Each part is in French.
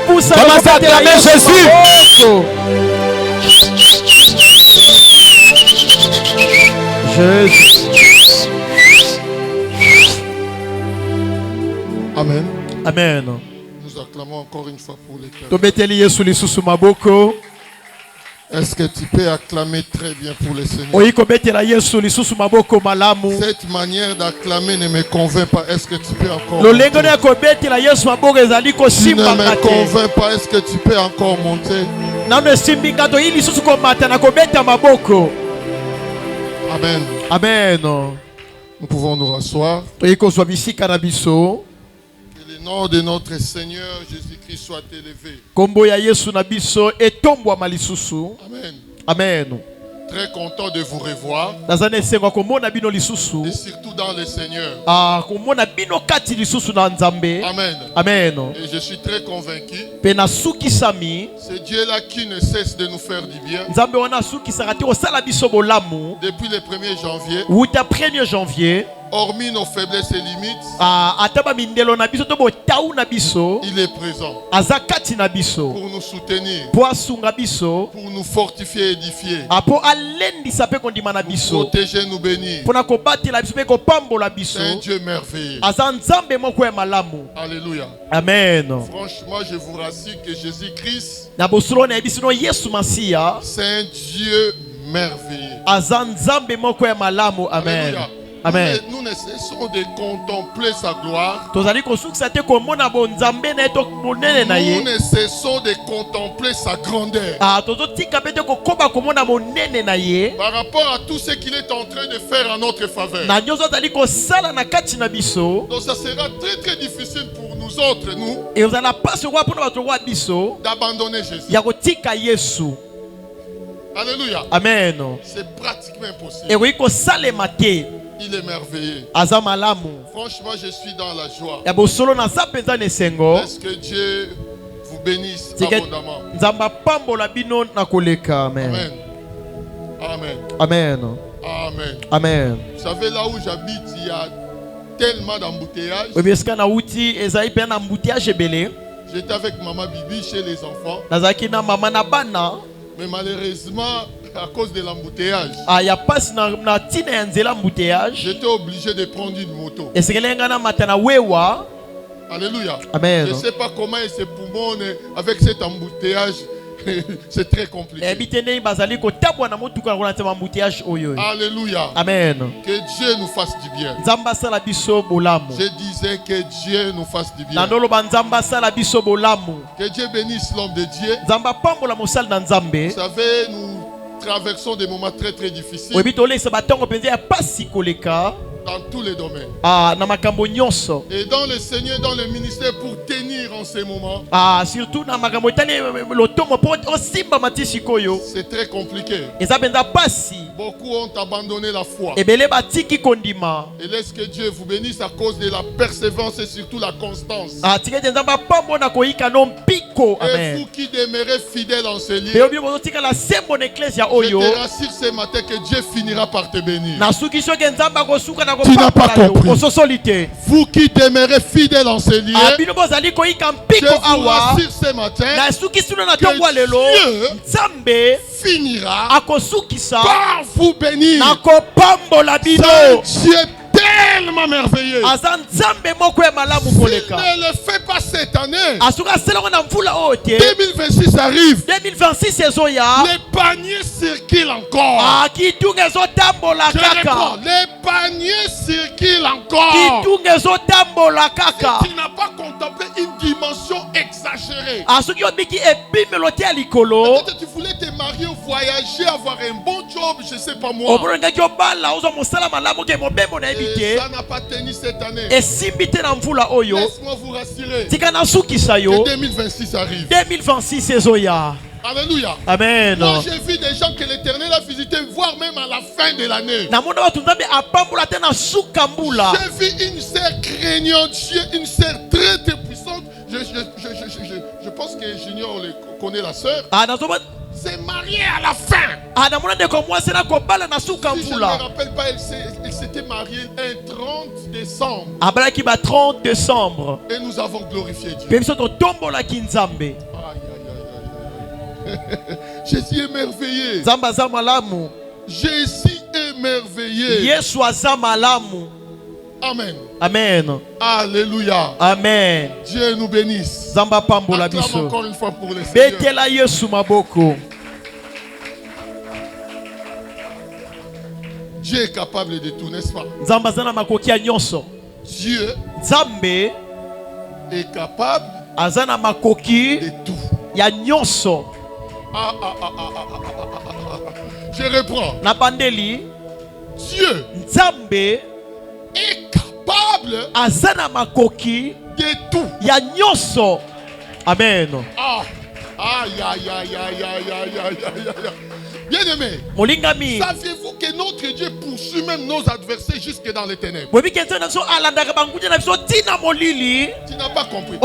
Commencez à acclamer Jésus. Jésus. Amen. Amen. Nous acclamons encore une fois pour l'Éternel. Est-ce que tu peux acclamer très bien pour le Seigneur? Cette manière d'acclamer ne me convainc pas. Est-ce que tu peux encore monter? Tu ne me convainc pas. Est-ce que tu peux encore monter? Amen. Amen. Nous pouvons nous rasseoir. Que le nom de notre Seigneur Jésus-Christ soit élevé. Amen. Amen. Très content de vous revoir. Et surtout dans le Seigneur. Amen. Amen. Et je suis très convaincu. C'est Dieu-là qui ne cesse de nous faire du bien. Depuis le 1er janvier. Hormis nos faiblesses et limites, il est présent pour nous soutenir, pour nous fortifier et édifier, nous protéger, nous bénir. C'est un Dieu merveilleux. Alléluia. Amen. Franchement, je vous rassure que Jésus-Christ, c'est un Dieu merveilleux. Amen. Amen. Nous ne cessons de contempler sa gloire. Nous ne cessons de contempler sa grandeur. Par rapport à tout ce qu'il est en train de faire en notre faveur. Donc ça sera très très difficile pour nous autres, d'abandonner Jésus. Alléluia. Amen. C'est pratiquement impossible. Il est merveilleux. Franchement, je suis dans la joie. Est-ce que Dieu vous bénisse abondamment? Amen. Amen. Amen. Amen. Amen. Vous savez, là où j'habite, il y a tellement d'embouteillages. J'étais avec Maman Bibi chez les enfants. Mais malheureusement, à cause de l'embouteillage, j'étais obligé de prendre une moto. Alléluia. Amen. Je ne sais pas comment il se poumonne avec cet embouteillage. C'est très compliqué. Alléluia. Amen. Que Dieu nous fasse du bien. Je disais que Dieu nous fasse du bien. Que Dieu bénisse l'homme de Dieu. Vous savez, nous traversons des moments très très difficiles dans tous les domaines. Et dans le Seigneur, dans le ministère, pour tenir en ces moments, c'est très compliqué. Beaucoup ont abandonné la foi. Et laisse que Dieu vous bénisse à cause de la persévérance et surtout la constance. Et vous qui demeurez fidèles en ce lieu, je te rassure ce matin que Dieu finira par te bénir. Tu n'as pas compris. Vous qui demeurez fidèles en ce lieu, je vous rassure ce matin que Dieu finira par vous bénir. C'est un Dieu tellement merveilleux. S'il ne le fait pas cette année, 2026 arrive. Les paniers circulent encore. Je reprends. Les paniers circulent encore. Si tu n'as pas contemplé une dimension exagérée, peut-être tu voulais te marier ou voyager, avoir un bon job, je ne sais pas moi. Et ça n'a pas tenu cette année. Laisse-moi vous rassurer que 2026 arrive. Alléluia. Amen. Moi j'ai vu des gens que l'Éternel a visité, voire même à la fin de l'année. J'ai vu une sœur craignant Dieu, une sœur très très puissante. Je pense que Junior connaît la sœur. s'est mariée à la fin. Si je ne me rappelle pas, elle s'était mariée un 30 décembre. 30 décembre. Et nous avons glorifié Dieu. Jésus est merveilleux. Jésus est merveilleux. Amen. Amen. Alléluia. Amen. Dieu nous bénisse. Acclame encore une fois pour le Seigneur. Dieu est capable de tout, n'est-ce pas? Dieu est capable de tout. Je reprends. Dieu est capable de tout. Amen. Bien aimé, saviez-vous que notre Dieu poursuit même nos adversaires jusque dans les ténèbres? Tu n'as pas compris.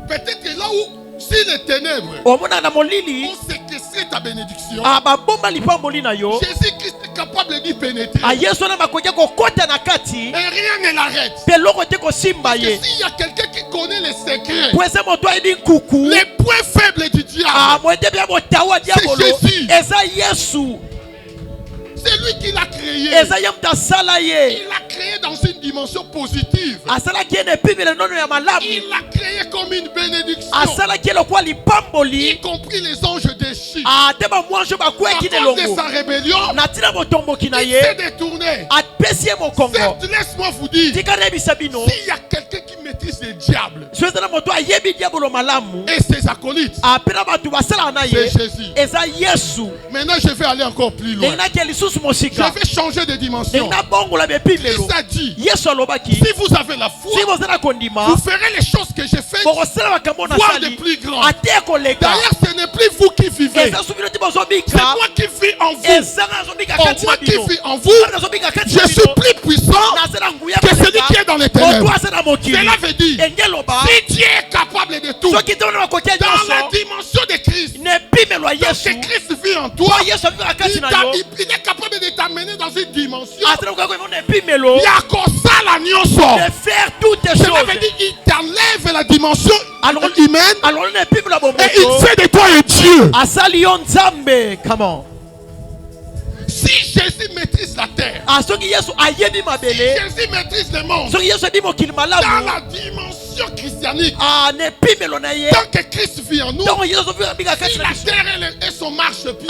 Peut-être là où, si les ténèbres ont séquestré ta bénédiction, Jésus-Christ est capable d'y pénétrer. Et rien ne l'arrête. Parce que s'il y a quelqu'un qui connaît les secrets, les points faibles du diable, c'est Jésus. C'est lui qui l'a créé. Il l'a créé dans une dimension positive. Il l'a créé comme une bénédiction. Y compris les anges déchus. À cause de sa rébellion, il s'est détourné. Certes, laisse-moi vous dire, s'il y a quelqu'un qui maîtrise le diable et ses acolytes, c'est Jésus. Maintenant, je vais aller encore plus loin. Je vais changer de dimension. Christ a dit, si vous avez la foi, vous ferez les choses que j'ai faites, voire de plus grandes. D'ailleurs, ce n'est plus vous qui vivez, c'est moi qui vis en vous. Moi qui vis en vous, je suis plus puissant que celui qui est dans les ténèbres. Cela veut dire, si Dieu est capable de tout, dans la dimension de Christ, parce que Christ vit en toi, il est capable de t'amener dans une dimension. Il y a comme ça la nyonso. Cela veut dire qu'il t'enlève la dimension humaine et il fait de toi un Dieu. Si Jésus maîtrise la terre, si Jésus maîtrise le monde, dans la dimension christianique, tant que Christ vit en nous, si la terre et son marche-pied,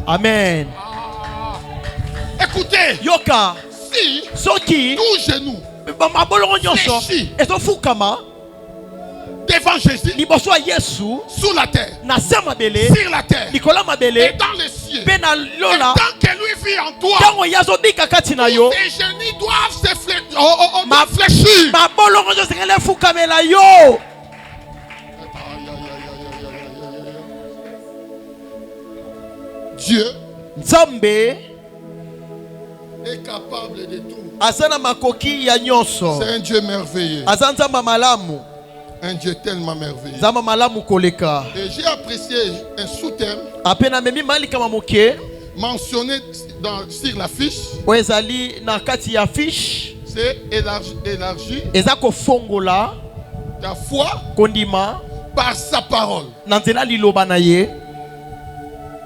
Amen. Écoutez, si tout genou fléchit devant Jésus, sous la terre, sur la terre et dans les cieux, et tant que lui vit en toi, tes genoux doivent se fléchir. Dieu est capable de tout. C'est un Dieu merveilleux. Un Dieu tellement merveilleux. Et j'ai apprécié un sous-thème mentionné sur la fiche. C'est élargi ta foi par sa parole.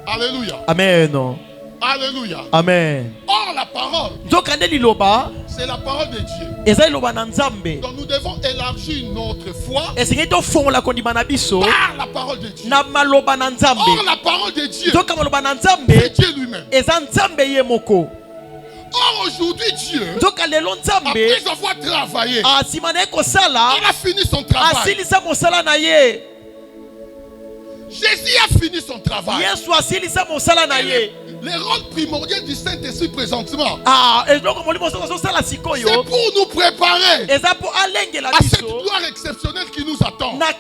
Alléluia. Amen. Alléluia. Amen. Or la parole, c'est la parole de Dieu. Donc nous devons élargir notre foi par la parole de Dieu. Or la parole de Dieu, c'est Dieu lui-même. Or aujourd'hui Dieu, après avoir travaillé, il a fini son travail. Jésus a fini son travail. Le rôle primordial du Saint-Esprit présentement, c'est pour nous préparer à cette gloire exceptionnelle qui nous attend. Mais en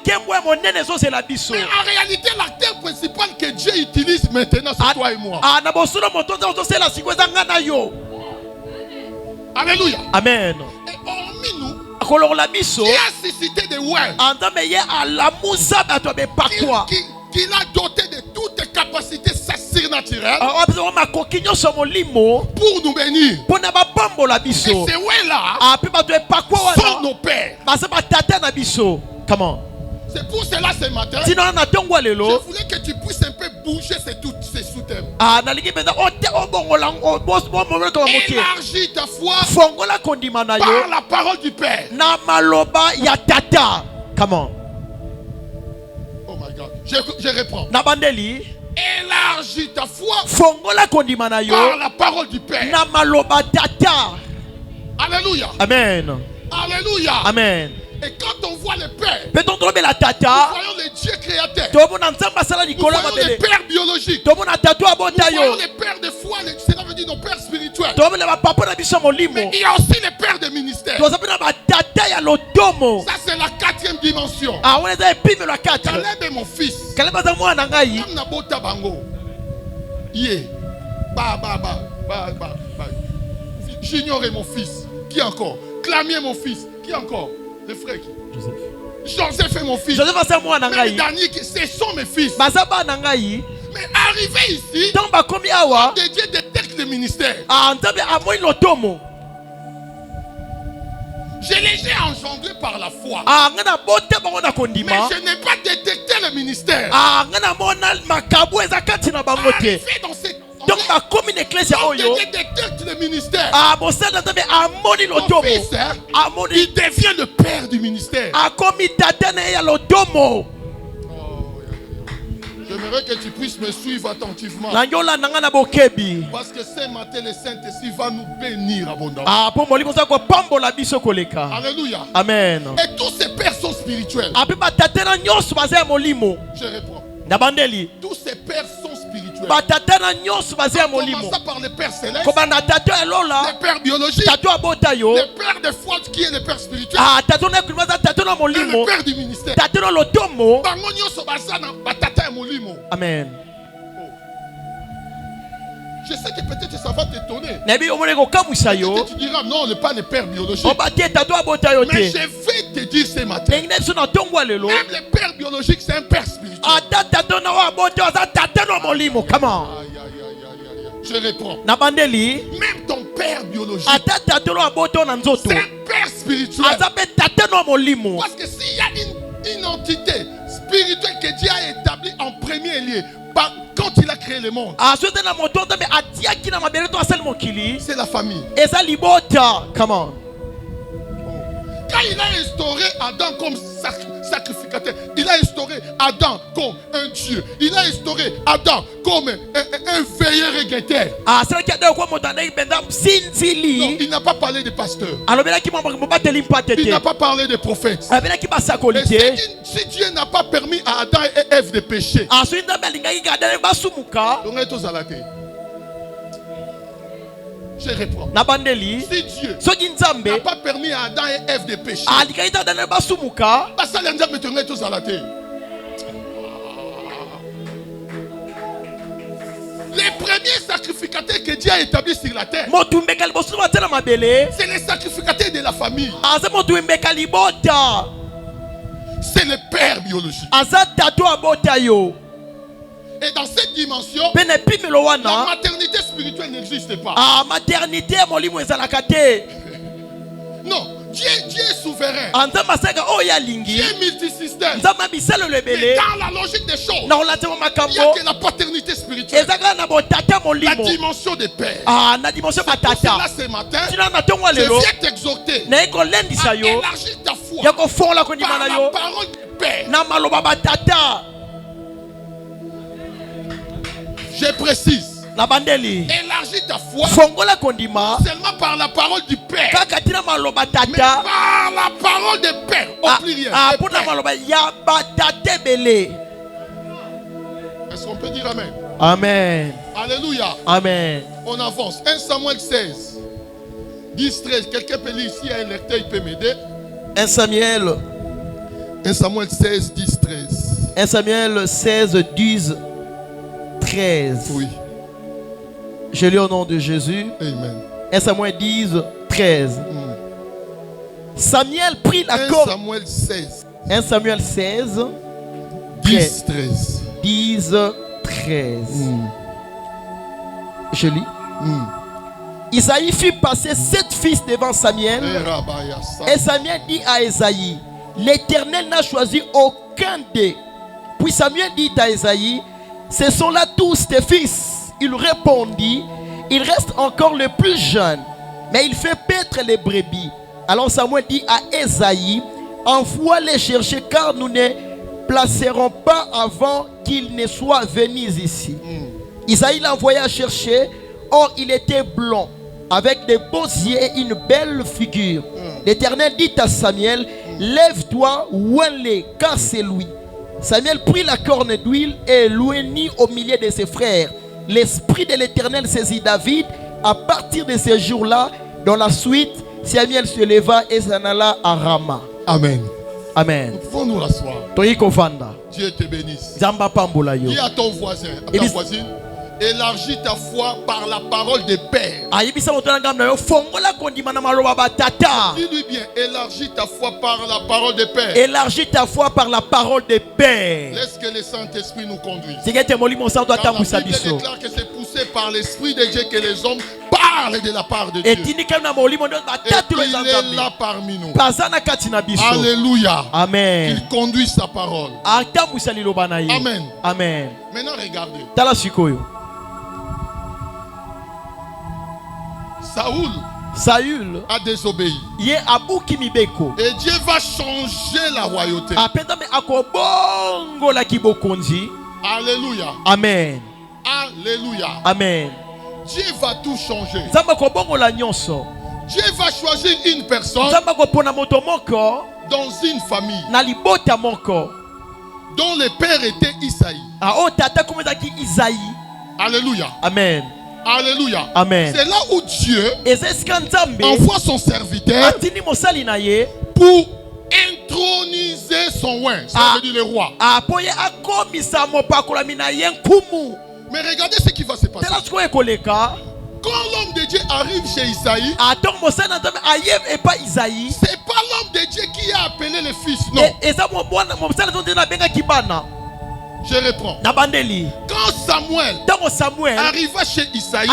réalité, l'acteur principal que Dieu utilise maintenant, c'est toi et moi. Alléluia. Amen. Et hormis nous, qui a suscité des ouais, qui l'a doté de toutes les capacités surnaturelles pour nous bénir. Et ces ouais-là sont nos pères. Comment? C'est pour cela ce matin, je voulais que tu puisses un peu bouger ces sous-thèmes. Élargis ta foi par la parole du Père. Comment? Oh my God. Je reprends. Élargis ta foi par la parole du Père. Alléluia. Amen. Alléluia. Amen. Et quand on voit le Père, nous voyons le Dieu créateur, nous voyons les pères biologiques, nous voyons les pères de foi, cela veut dire nos pères spirituels. Mais il y a aussi les pères de ministère. Ça c'est la 4e dimension. Caleb est mon fils. Junior est mon fils. Qui encore? Clamier est mon fils. Qui encore? Le frère qui? Joseph est mon fils. Même Daniel, ce sont mes fils. Mais arrivé ici, Dieu détecte le ministère. Je les ai engendrés par la foi. Mais je n'ai pas détecté le ministère. Arrivé dans cette donc comme une église Dieu détecte le ministère. Ton fils, il devient le père du ministère. J'aimerais que tu puisses me suivre attentivement. Parce que ce matin, le Saint-Esprit va nous bénir abondamment. Alléluia. Amen. Et tous ces pères sont spirituels. Je reprends. Tous ces pères sont spirituels. Commençons par les pères célestes, les pères biologiques, les pères de foi qui est le père spirituel, et le père du ministère. Amen. Je sais que peut-être ça va t'étonner. Peut-être tu diras non, pas le père biologique. Mais je vais te dire ce matin, même le père biologique c'est un père spirituel. Je réponds. Même ton père biologique c'est un père spirituel. Parce que s'il y a une entité spirituelle que Dieu a établie en premier lieu quand il a créé le monde, c'est la famille. Comment? Quand il a instauré Adam comme sacrificateur, il a instauré Adam comme un Dieu. Il a instauré Adam comme un veilleur et guetteur. Non, il n'a pas parlé de pasteur. Il n'a pas parlé de prophète. Et si Dieu n'a pas permis à Adam et Ève de pécher, je reprends. Si Dieu n'a pas permis à Adam et Ève de pécher, les premiers sacrificateurs que Dieu a établis sur la terre, c'est les sacrificateurs de la famille. C'est le père biologique. Et dans cette dimension, la maternité spirituelle n'existe pas. Non, Dieu est souverain. Dieu est multisystème. Mais dans la logique des choses, il n'y a que la paternité spirituelle. La dimension des pères. C'est pour cela ce matin, je viens t'exhorter à élargir ta foi par la parole du Père. Je précise. Élargis ta foi seulement par la parole du Père, mais par la parole du Père au pluriel. Est-ce qu'on peut dire Amen? Amen. Alléluia. Amen. On avance. 1 Samuel 16 10, 13. Quelqu'un peut lire ici, un lecteur, il peut m'aider. 1 Samuel 16 10, 13. 1 Samuel 16 10 13. Oui. Je lis au nom de Jésus. Amen. 1 Samuel 10 13. Samuel prit la 1 corne. Samuel 16. 1 Samuel 16. 10, 13. 10, 13. Je lis. Isaïe fit passer 7 fils devant Samuel. Et Samuel dit à Isaïe, l'Éternel n'a choisi aucun d'eux. Puis Samuel dit à Isaïe, ce sont là tous tes fils. Il répondit, il reste encore le plus jeune, mais il fait paître les brebis. Alors Samuel dit à Isaïe, envoie-les chercher car nous ne placerons pas avant qu'ils ne soient venus ici. Isaïe l'envoya chercher. Or il était blond, avec des beaux yeux et une belle figure. L'Éternel dit à Samuel, lève-toi, ouin-les, car c'est lui. Samuel prit la corne d'huile et l'oignit au milieu de ses frères. L'esprit de l'Éternel saisit David. À partir de ce jour-là, dans la suite, Samuel se leva et s'en alla à Rama. Amen. Amen. Nous pouvons nous rasseoir. Dieu te bénisse. Dis à ton voisin, à ta voisine, élargis ta foi par la parole des pères. Dis-lui bien, élargis ta foi par la parole des pères. Élargis ta foi par la parole des pères. Laisse que le Saint-Esprit nous conduise. Car la Bible déclare que c'est poussé par l'Esprit de Dieu que les hommes parlent de la part de Dieu. Et il est là parmi nous. Alléluia. Amen. Il conduit sa parole. Amen. Amen. Maintenant regardez. Saül a désobéi. Et Dieu va changer la royauté. Alléluia. Amen. Alléluia. Amen. Dieu va tout changer. Dieu va choisir une personne dans une famille dont le père était Isaïe. Alléluia. Amen. Alléluia. Amen. C'est là où Dieu envoie son serviteur pour introniser son oint. Ça veut dire le roi. Mais regardez ce qui va se passer. Quand l'homme de Dieu arrive chez Isaïe, c'est pas l'homme de Dieu qui a appelé le fils, non. Je reprends. Quand Samuel arriva chez Isaïe,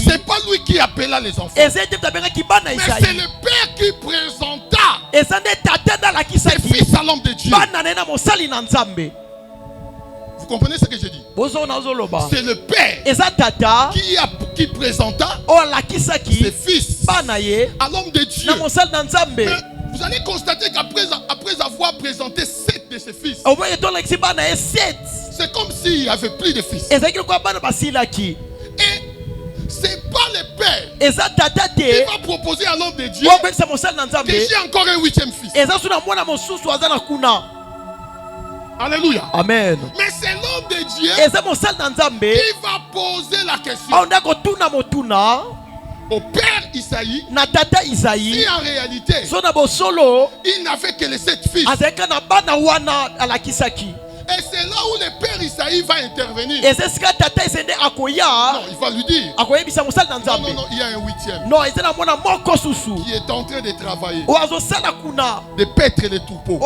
c'est pas lui qui appela les enfants. Mais c'est le père qui présenta ses fils à l'homme de Dieu. Vous comprenez ce que je dis? C'est le père qui présenta ses fils à l'homme de Dieu. Mais vous allez constater qu'après avoir présenté 7 de ses fils, c'est comme s'il n'y avait plus de fils. Et c'est pas le père qui va proposer à l'homme de Dieu que j'ai encore un 8e fils. Alléluia. Amen. Mais c'est l'homme de Dieu qui va poser la question au père Isaïe si en réalité il n'avait que les 7 fils. Et c'est là où le père Isaïe va intervenir. Non, il va lui dire non, il y a un 8e qui est en train de travailler, de paître les troupeaux.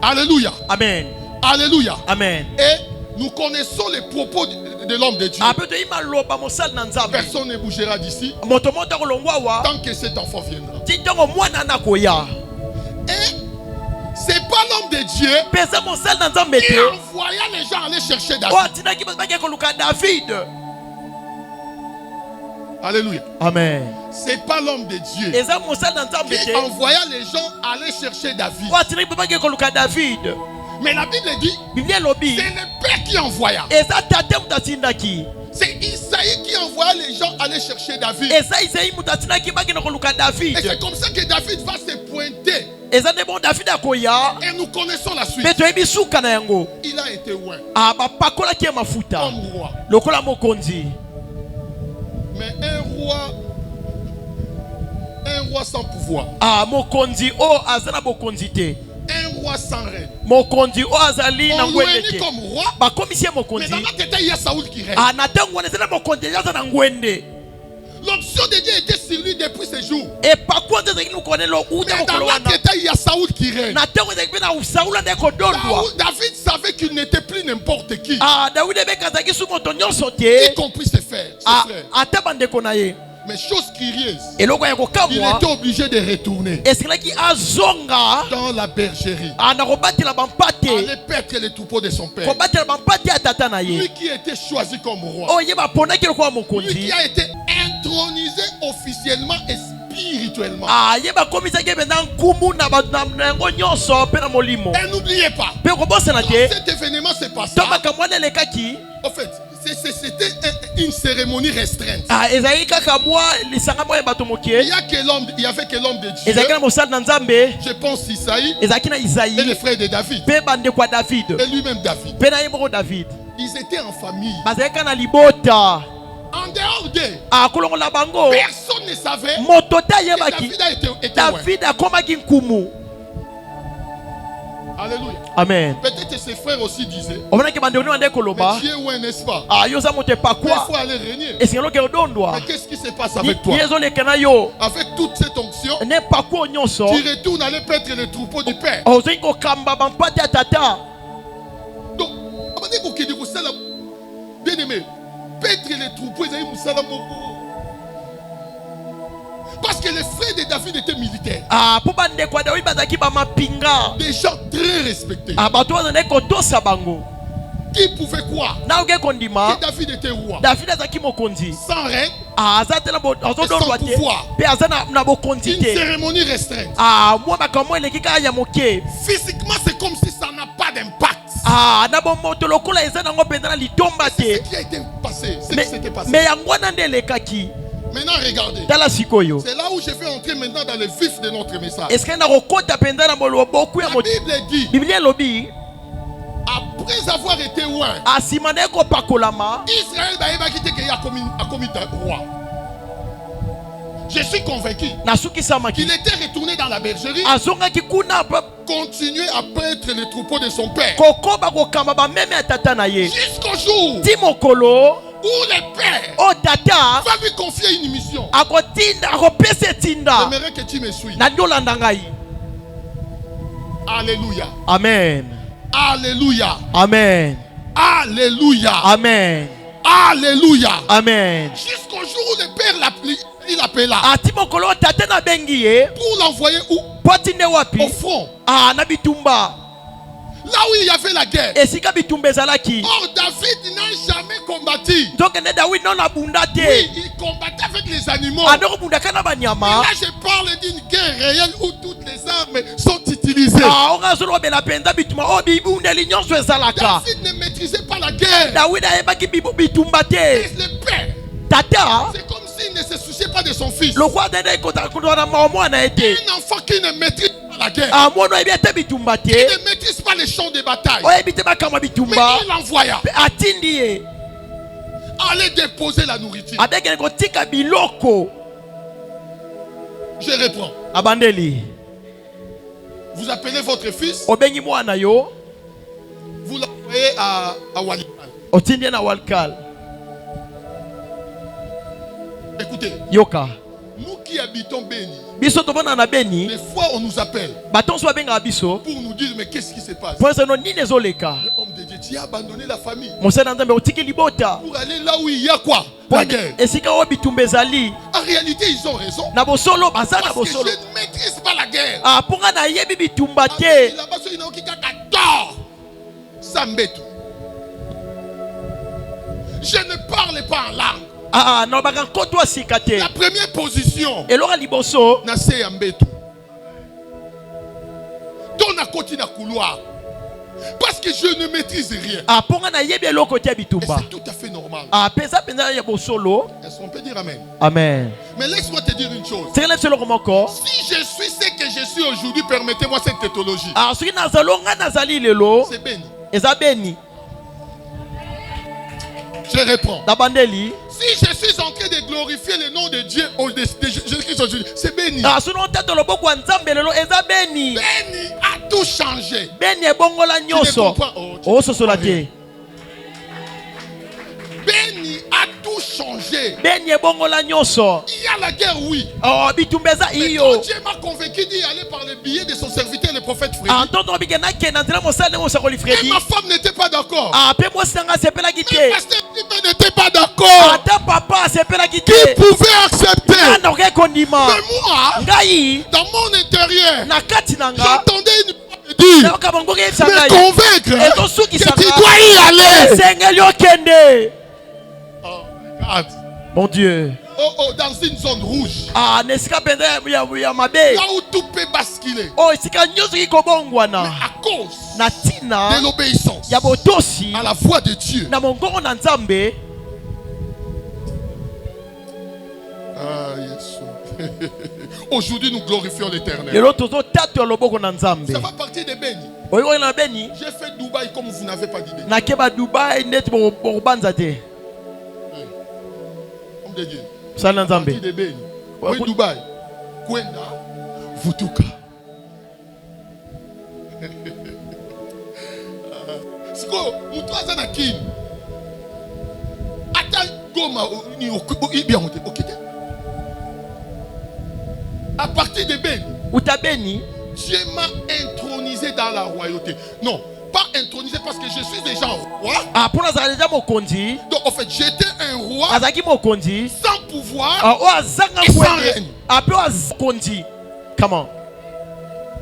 Alléluia. Amen. Alléluia. Amen. Et nous connaissons les propos de l'homme de Dieu. Personne ne bougera d'ici tant que cet enfant viendra. Et c'est pas l'homme de Dieu qui envoya les gens aller chercher David. Alléluia. Amen. C'est pas l'homme de Dieu qui envoya les gens aller chercher David. Mais la Bible dit c'est le père qui envoya. C'est Isaïe qui envoya les gens aller chercher David. Et c'est comme ça que David va se pointer. Et nous connaissons la suite. Il a été loin comme roi. Mais un roi sans pouvoir. Un roi sans reine. On l'oignit comme roi. Mais dans notre état, il y a Saoul qui règne. L'onction de Dieu était sur lui depuis ce jour. Et par contre, mais dans notre état, il y a Saoul qui règne. David savait qu'il n'était plus n'importe qui. Y compris ses frères. Mais chose curieuse, il était obligé de retourner dans la bergerie, aller paître les troupeaux de son père. Lui qui était choisi comme roi, lui qui a été intronisé officiellement et spirituellement. Et n'oubliez pas, quand cet événement s'est passé, en fait, c'était une cérémonie restreinte. Il y avait que l'homme de Dieu, je pense Isaïe, et les frères de David, et lui-même David. Ils étaient en famille. En dehors d'eux, personne ne savait que David a été loin. Alléluia. Amen. Peut-être ses frères aussi disaient, mais Dieu est loin, n'est-ce pas? Il faut aller régner. Mais qu'est-ce qui se passe avec toi? Avec toute cette onction, tu retournes aller paître les troupeaux du Père. Donc, bien aimé, paître les troupeaux, parce que les frères de David étaient militaires. Des gens très respectés. Qui pouvait croire que David était roi sans règne et sans pouvoir. Une cérémonie restreinte. Physiquement, c'est comme si ça n'a pas d'impact. C'est ce qui a été passé. C'est ce qui s'était passé. Maintenant, regardez. C'est là où je vais entrer maintenant dans le vif de notre message. La Bible dit, après avoir été loin, Israël a commis un roi. Je suis convaincu qu'il était retourné dans la bergerie, continuer à paître les troupeaux de son père, jusqu'au jour où le père va lui confier une mission. J'aimerais que tu me suives. Alléluia. Amen. Alléluia. Amen. Alléluia. Amen. Alléluia. Amen. Jusqu'au jour où le père l'appela pour l'envoyer où? Au front. Là où il y avait la guerre. Or David n'a jamais combattu. Oui, il combattait avec les animaux. Mais là je parle d'une guerre réelle où toutes les armes sont utilisées. David ne maîtrisait pas la guerre. Mais le père, c'est comme s'il ne se souciait pas de son fils. Un enfant qui ne maîtrise pas la guerre, qui ne maîtrise pas les champs de bataille, mais il l'envoya aller déposer la nourriture. Je reprends. Vous appelez votre fils, vous l'envoyez à Walikal. Écoutez, nous qui habitons Béni, des fois on nous appelle pour nous dire mais qu'est-ce qui se passe? L'homme de Dieu, tu as abandonné la famille pour aller là où il y a quoi? La guerre. En réalité ils ont raison, parce que je ne maîtrise pas la guerre. Je ne parle pas en langue. La première position, c'est Ambetu. Ton à côté na couloir. Parce que je ne maîtrise rien. Et c'est tout à fait normal. Est-ce qu'on peut dire amen? Amen. Mais laisse-moi te dire une chose. Si je suis ce que je suis aujourd'hui, permettez-moi cette théologie. C'est béni. Je reprends. Si je suis en train de glorifier le nom de Dieu, de Jésus-Christ aujourd'hui, c'est béni. Béni a tout changé. Tu ne comprends? Béni a tout changé. quitter. Il y a la guerre, oui. Mais quand Dieu m'a convaincu d'y aller par le biais de son serviteur, le prophète Frédéric. Et ma femme n'était pas d'accord. Même pasteur n'était pas d'accord. Qui pouvait accepter? Mais moi, dans mon intérieur, j'entendais une dire, me convaincre que tu dois y aller. Oh, regarde. Mon Dieu. Dans une zone rouge. Là où tout peut basculer. Mais à cause de l'obéissance à la voix de Dieu. Aujourd'hui, nous glorifions l'Éternel. Ça va partir de Béni. J'ai fait Dubaï comme vous n'avez pas d'idée. Comme de Dieu. Parti de Béni. Oui, Dubaï. Kwenda. Vutuka. Siko, mutwaza na kin. Ata goma ni bien ok. À partir de Béni, Dieu m'a intronisé dans la royauté. Non, pas intronisé parce que je suis déjà un roi. Donc en fait, j'étais un roi sans pouvoir et sans règne. Comment?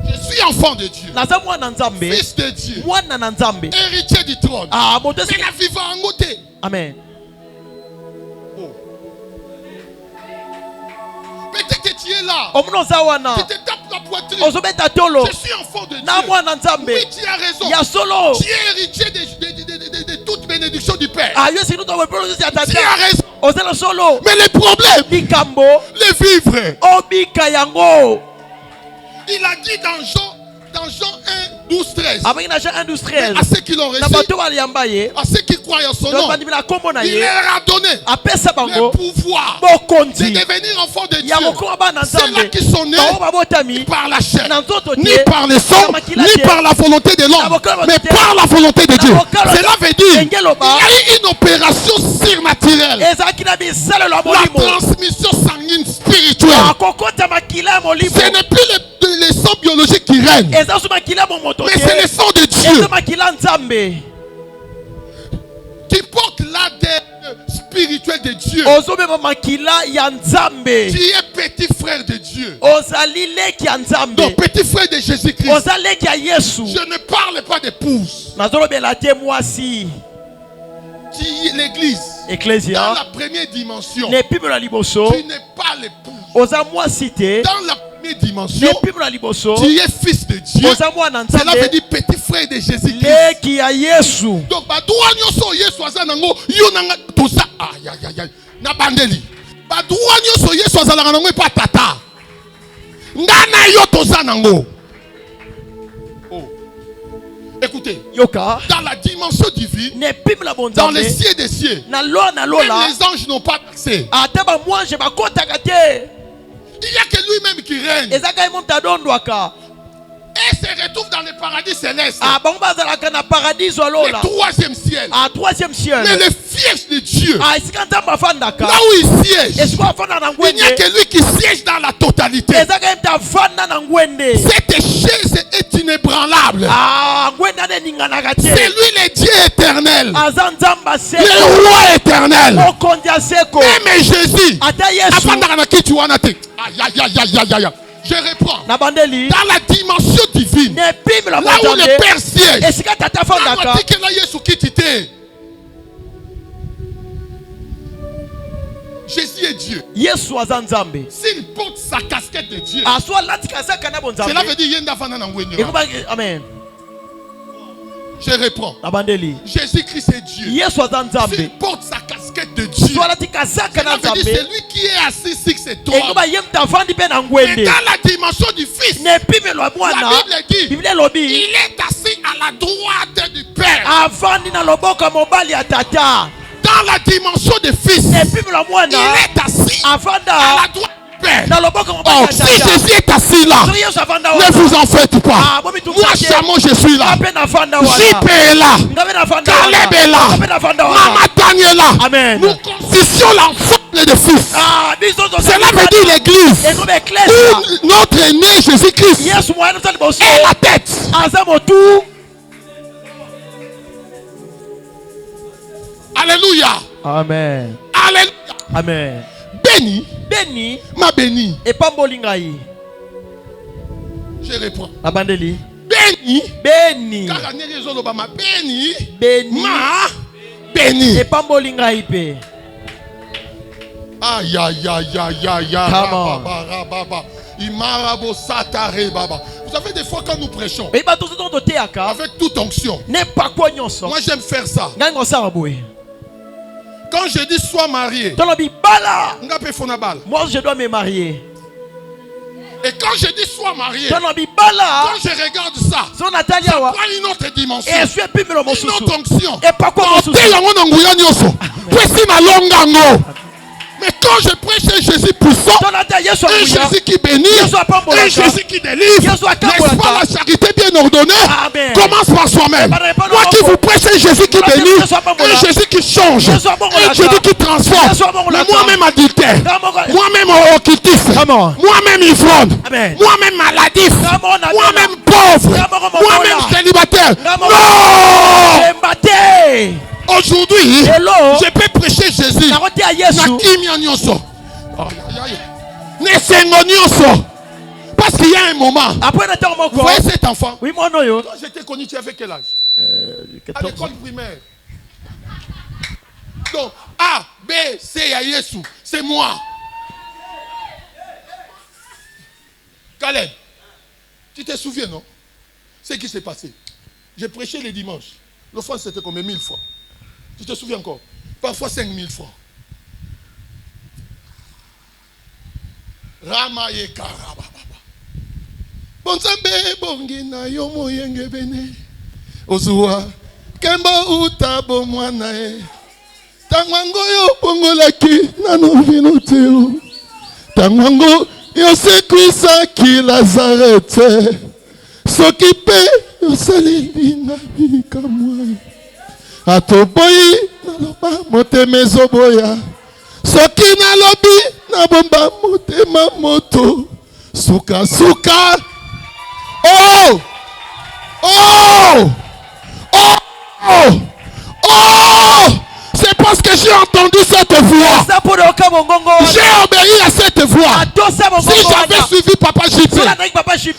Je suis enfant de Dieu, fils de Dieu, héritier du trône. Mais la vivant en côté. Amen. Peut-être que tu es là. Tu te tapes la poitrine. Je suis enfant de Dieu. Oui, tu as raison. Tu es héritier de toute bénédiction du Père. Tu as raison. Mais le problème, les vivre. Il a dit dans Jean 1, 12, 13. À ceux qui l'ont reçu, à ceux qui croient en son nom, il leur a donné le pouvoir de devenir enfants de Dieu. Ceux-là qui sont nés ni par la chair, ni par le sang, ni par la volonté de l'homme, mais par la volonté de Dieu. Cela veut dire qu'il y a eu une opération surnaturelle. La transmission sanguine spirituelle. Ce n'est plus le sang biologique qui règne, mais c'est le sang de Dieu qui porte l'ADN spirituel de Dieu. Tu es petit frère de Dieu. Donc petit frère de Jésus-Christ. Je ne parle pas d'épouse. L'église, dans la première dimension, tu n'es pas l'épouse. Dans la dimension, tu es fils de Dieu. Cela veut dire petit frère de Jésus-Christ. Donc, écoutez, dans la dimension divine, dans les cieux des cieux, même les anges n'ont pas accès. Il n'y a que lui-même qui règne. Et se retrouve dans le paradis céleste. Le troisième ciel. Mais le siège de Dieu, là où il siège, il n'y a que lui qui siège dans la totalité. Cette chaise est inébranlable. C'est lui le Dieu éternel, le roi éternel. Même Jésus, je reprends. Dans la dimension divine, là où le Père siège, Jésus est Dieu. S'il porte sa casquette de Dieu, cela veut dire Amen. Je reprends. Jésus-Christ est Dieu. S'il porte sa casquette de Dieu, cela veut dire c'est lui qui est assis sur cette trône. Et dans la dimension du Fils, la Bible dit il est assis à la droite du Père. Dans la dimension du Fils, il est assis à la droite du Père. Oh, si Jésus est assis là, ne vous en faites pas. Moi, Chamon, je suis là. JP est là. Caleb est là. Maman Daniel est là. Nous constituons l'enfant de fils. Cela veut dire l'église. Où notre aîné Jésus-Christ est la tête. Alléluia. Amen. Alléluia. Amen. Béni. Béni. Ma béni. Et pas bolingaï. Je reprends. Abandeli. Béni. Béni. Béni. Béni. Ma béni. Et pas bolingaï pe. Aïe aïe aïe aïe aïe aïe. Vous savez, des fois quand nous prêchons avec toute onction, moi j'aime faire ça. Quand je dis sois marié, moi je dois me marier. Et quand je dis sois marié, quand je regarde ça, ça prend une autre dimension, une autre onction. Mais quand je prêche Jésus puissant, un Jésus qui bénit, un Jésus qui délivre, n'est-ce pas la charité bien ordonnée? Commence par soi-même. Moi qui vous prêche un Jésus qui bénit, un Jésus qui change, un Jésus qui transforme. Mais moi-même adultère, moi-même occultiste, moi-même ivrogne, moi-même maladif, moi-même pauvre, moi-même célibataire. Non! Aujourd'hui, je peux prêcher Jésus. Parce qu'il y a un moment. Vous voyez cet enfant? Quand j'étais connu, tu avais quel âge? À l'école primaire. Donc, A, B, C, Yesu, c'est moi. Caleb, tu te souviens, non? Ce qui s'est passé. J'ai prêché les dimanches. L'offrande, c'était combien? 1000 francs. Tu te souviens encore? Parfois 5000 francs. Ramaye karababa. Bonzambe bongina yomo yenge bene. Ozuwa kembo utabo mwana e. Tangwango yo pongolaki nano vino teo. Tangwango yo sekwisa ki Lazarete. Sokipe yo salili na bika mwa. Atoboyi naloba motema zoboya. Soki nalobi nabomba motema moto. Suka suka. Oh! Oh! Oh! Oh! Oh! C'est parce que j'ai entendu cette voix. J'ai obéi à cette voix. Si j'avais suivi Papa JP,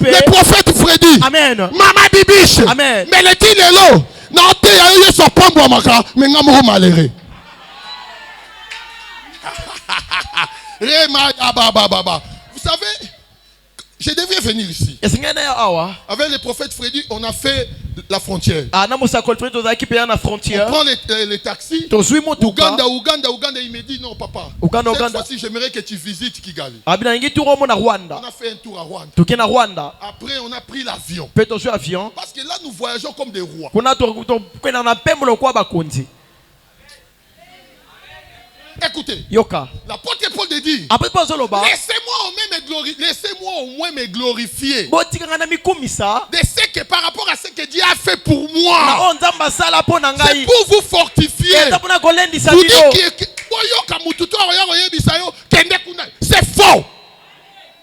le prophète Freddy, Maman Bibiche, mais le Tinelo, non, tu as eu son pombo maka, mais non, moi malheureux. Vous savez, je devais venir ici. Avec le prophète Freddy, on a fait la frontière. On prend les taxis. Ouganda, il me dit non, papa. Cette fois-ci, j'aimerais que tu visites Kigali. On a fait un tour à Rwanda. Après, on a pris l'avion. Parce que là, nous voyageons comme des rois. Écoutez, l'apôtre Paul dit, laissez-moi au moins me glorifier de ce que par rapport à ce que Dieu a fait pour moi. C'est pour vous fortifier. C'est faux.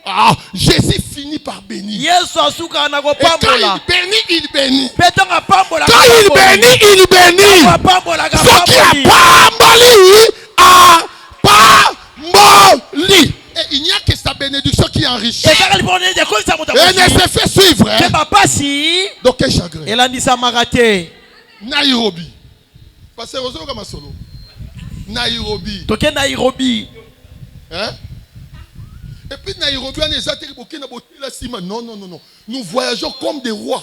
Ah, Jésus finit par bénir. Et quand il bénit. Quand il bénit, il bénit. Ce qui a pamboli. Et il n'y a que sa bénédiction qui enrichit. Et ne se fait suivre. Donc quel chagrin. Nairobi. Parce que Nairobi. Hein? Et puis Nairobi, non. Nous voyageons comme des rois.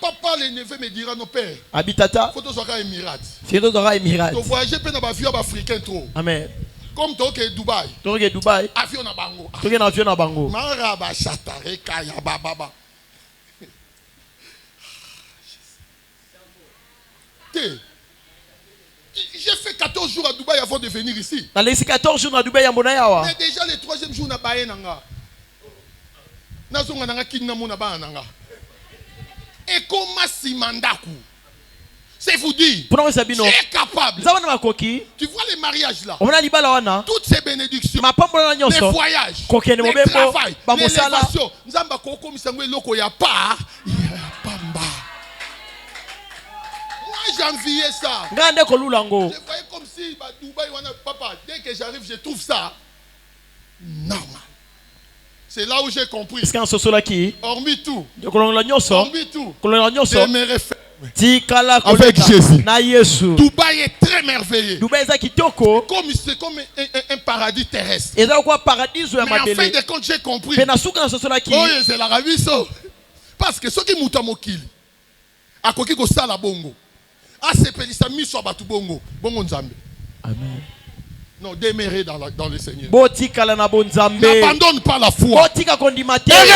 Papa, les neveux me diront, nos pères. Habitata. Faut que Émirats. Tu dois Émirats. Tu voyages pas dans l'avion africain trop. Amen. Comme toi qui es Dubaï. Dubaï. Avion na bango. Tu es avion na bango. Maraba chatare kaya baba. J'ai fait 14 jours à Dubaï avant de venir ici. Dans les 14 jours à Dubaï, mais déjà le 3e jour na baye nanga. Nazonga nanga kinna mona ba nanga. Et comme Simandaku. C'est vous dire. Tu es capable. Tu vois les mariages là. Toutes ces bénédictions. Les voyages. Les travail. L'élévation. Moi j'enviais ça. Je voyais comme si papa, dès que j'arrive je trouve ça normal. C'est là où j'ai compris. Hormis tout. Demeurer ferme. Avec Jésus. Dubaï est très merveilleux. C'est comme un paradis terrestre. Mais en fin de compte, j'ai compris. Oh, c'est l'Arabie Saoudite. Parce que ceux qui moutent à Mokili, à quoi qu'ils ça la bongo, à ces pays, ça mis sur Batu bongo, bongo nzambe. Amen. Non, demeurer dans le Seigneur. N'abandonne pas la foi. Et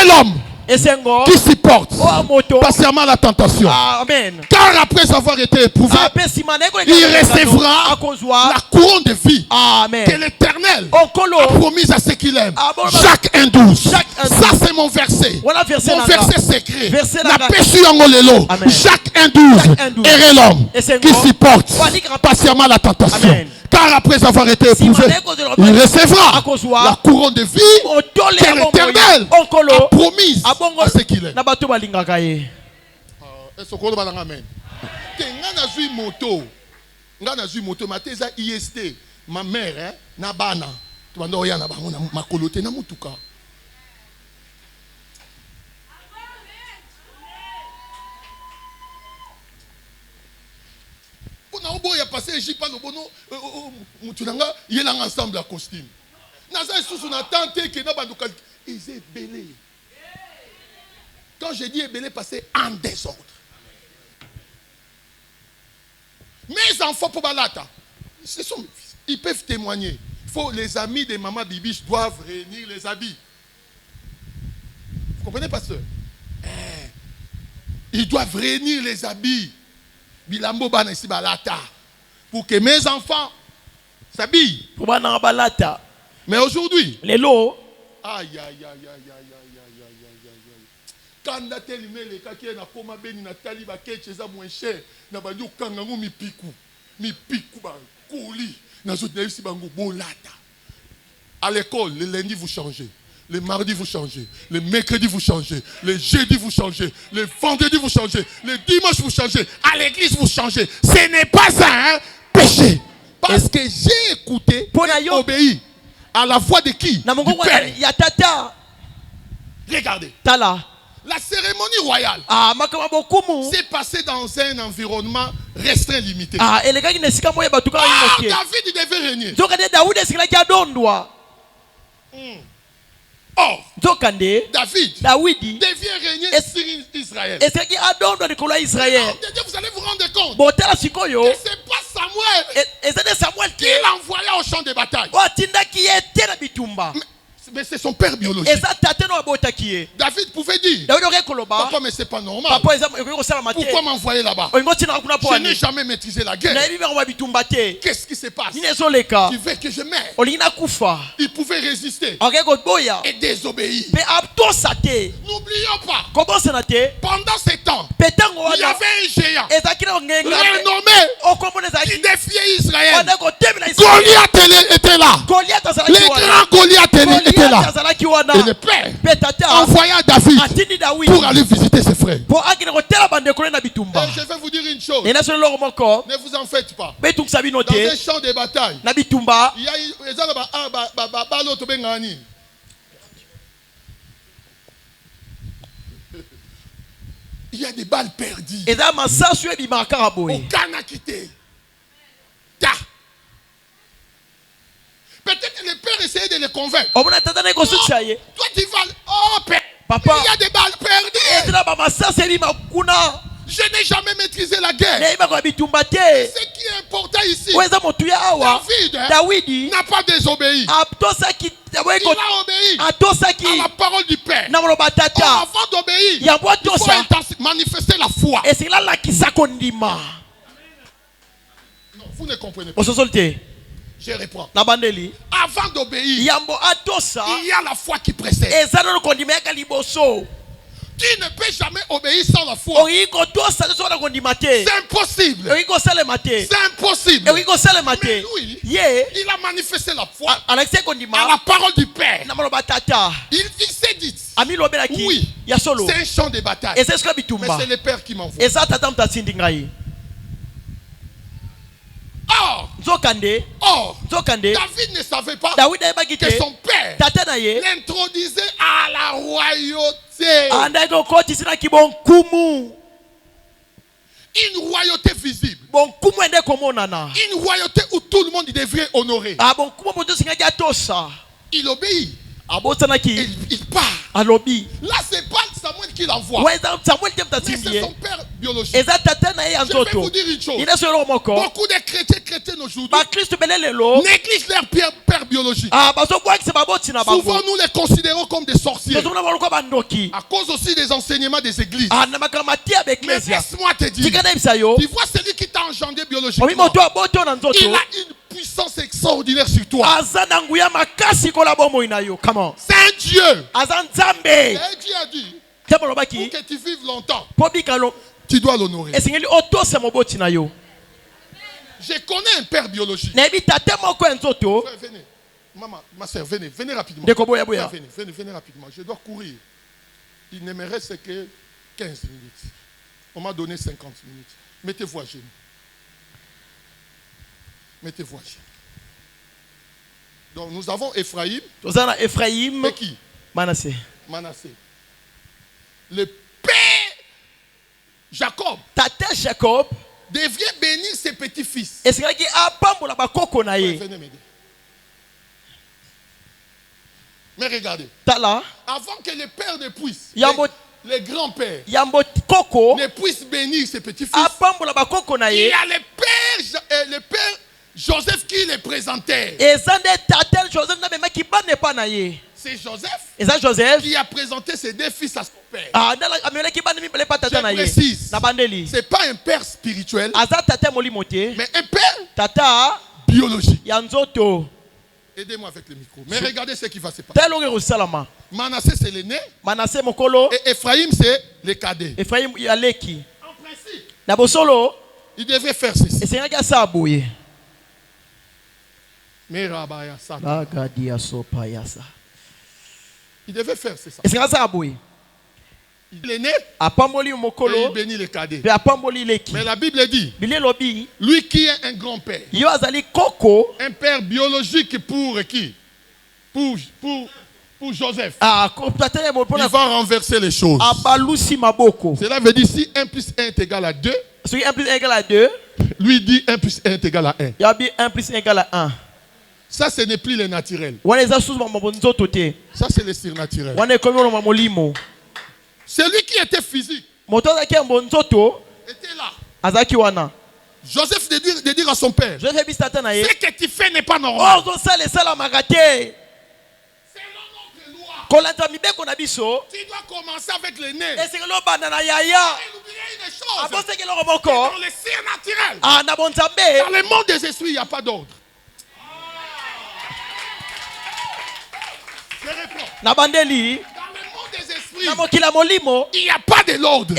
l'homme qui supporte patiemment la tentation. Amen. Car après avoir été éprouvé, il recevra la couronne de vie. Amen. Que l'Éternel a promise à ceux qui l'aiment. Jacques 1,12. Ça c'est mon verset. Mon verset secret. La péchu en olelo. Jacques 1,12. Et l'homme qui supporte patiemment la tentation. Amen. Car après avoir été éprouvé, il recevra la couronne de vie que l'Éternel a promise à ceux qui l'aiment. Est-ce qu'on va amen? Moto, ma thèse IST, ma mère, Nabana, tu vas ma colote, na mutuka. Il y a passé j'y parle bono mutunanga il est ensemble à costume naza sous on attend que na banduka ils est belé. Quand je dis belé passer en désordre. Mes enfants pour balata ils peuvent témoigner. Les amis de maman Bibiche doivent réunir les habits. Vous comprenez pasteur? Ils doivent réunir les habits. Pour que mes enfants s'habillent. Mais aujourd'hui, les lots. Aïe, aïe, aïe, aïe, aïe, aïe, aïe, aïe. Quand la télé met les caquiers na koma beni na taliba keche za moins cher na bandu kangango mi piku ba kouli na zo si bango bolata. À l'école, le lundi vous changez. Le mardi vous changez, le mercredi vous changez, le jeudi vous changez, le vendredi vous changez, le dimanche vous changez, à l'église vous changez. Ce n'est pas un péché. Parce que j'ai écouté et obéi à la voix de qui? Du Père. Regardez. La cérémonie royale s'est passée dans un environnement restreint, limité. David devait régner. Or, David devient régner sur Israël. Vous allez vous rendre compte que ce n'est pas Samuel qui l'a envoyé au champ de bataille. Mais c'est son père biologique. David pouvait dire, papa, mais c'est pas normal. Pourquoi m'envoyer là-bas? Je n'ai jamais maîtrisé la guerre. Qu'est-ce qui se passe? Tu veux que je meure? Il pouvait résister et désobéir. N'oublions pas, pendant ces temps, il y avait un géant renommé qui défiait Israël. Goliath était là. Les grands Goliath étaient là. Et le père envoya David pour aller visiter ses frères. Et je vais vous dire une chose. Ne vous en faites pas. Dans un champ de bataille, il y a des balles perdues. Aucun n'a quitté. Peut-être que le père essayait de les convaincre. Toi, tu vas. Oh, père. Papa. Il y a des balles perdues. Je n'ai jamais maîtrisé la guerre. Ce qui est important ici, David n'a pas désobéi. Il a obéi à la parole du Père. Avant d'obéir, il faut manifester la foi. Non, vous ne comprenez pas. Je reprends. Avant d'obéir, il y a la foi qui précède. Tu ne peux jamais obéir sans la foi. C'est impossible. C'est impossible. Mais lui, il a manifesté la foi à la parole du Père. Il s'est dit, oui, c'est un champ de bataille. Mais c'est le Père qui m'envoie. Or, David ne savait pas que son père l'introduisait à la royauté. Une royauté visible. Une royauté où tout le monde devrait honorer. Il obéit. Il part. Là, c'est pas Samuel qui l'envoie. Mais c'est son père biologique. Je vais vous dire une chose. Beaucoup de chrétiens aujourd'hui négligent leur père biologique. Souvent, nous les considérons comme des sorciers. À cause aussi des enseignements des églises. Mais laisse-moi te dire. Tu vois celui qui t'a engendré biologiquement. Il a une puissance extraordinaire sur toi. C'est un Dieu. Et Dieu a dit, pour que tu vives longtemps, tu dois l'honorer. Je connais un père biologique. Frère, venez. Maman, ma soeur, venez rapidement. Venez rapidement. Je dois courir. Il ne me reste que 15 minutes. On m'a donné 50 minutes. Mettez-vous à genoux. Mettez-vous à genoux. Donc nous avons Ephraïm. Et qui? Manassé. Le père Jacob devient bénir ses petits-fils. Venez m'aider. Mais regardez. Avant que le père ne puisse, le grand-père ne puisse bénir ses petits-fils, il y a le père Joseph qui les présentait. C'est Joseph qui a présenté ses deux fils à son père. Je précise, ce n'est pas un père spirituel, mais un père biologique. Aidez-moi avec le micro. Mais regardez ce qui va se passer. Manassé, c'est l'aîné. Et Ephraïm, c'est le cadet. En principe, il devait faire ceci. Il devait faire ça. Il est né et il bénit les cadets. Mais la Bible dit, lui qui est un grand-père, un père biologique pour qui? Pour Joseph. Il va renverser les choses. Cela veut dire si 1 plus 1 est égal à 2, lui dit 1 plus 1 est égal à 1. Ça, ce n'est plus le naturel. Ça, c'est le surnaturel. Celui qui était physique était là. Joseph de dire à son père, ce que tu fais n'est pas normal. Selon notre loi, tu dois commencer avec le nez. Et il oubliait une chose. Dans le surnaturel, dans le monde des esprits, il n'y a pas d'ordre. Je réponds. Dans le monde des esprits, il n'y a pas de l'ordre.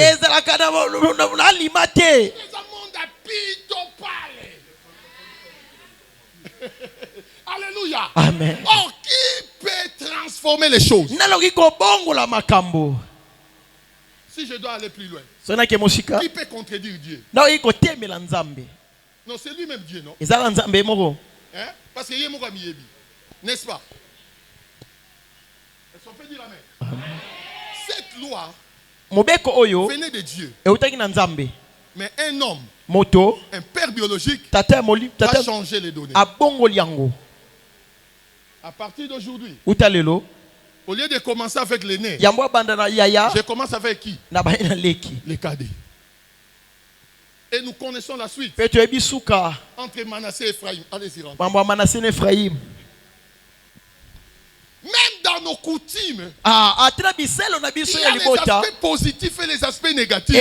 Alléluia. Amen. Oh, qui peut transformer les choses? Si je dois aller plus loin, qui peut contredire Dieu? Non, c'est lui-même Dieu, non? Hein? Parce qu'il y a mon ami, n'est-ce pas? Est-ce qu'on peut dire amen? Cette loi venait de Dieu. Mais un homme, un père biologique, va changer les données. À partir d'aujourd'hui, au lieu de commencer avec l'aîné, je commence avec qui? Les cadets. Et nous connaissons la suite. Entre Manassé et Ephraïm. Allez-y, rentrez. Même dans nos coutumes, il y a les aspects positifs et les aspects négatifs.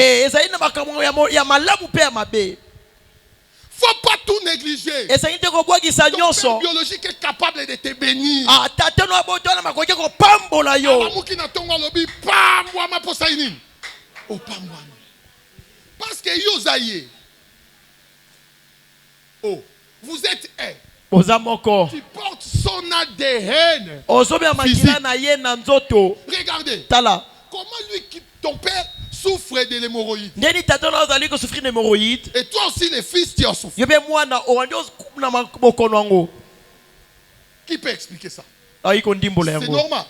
faut pas tout négliger. Ton père biologique est capable de te bénir. Parce que Yosaïe. Oh, vous êtes un. Tu portes son ADN. Regardez. Comment lui, ton père, souffre de l'hémorroïde. Et toi aussi, les fils, tu en souffres. Qui peut expliquer ça? C'est normal.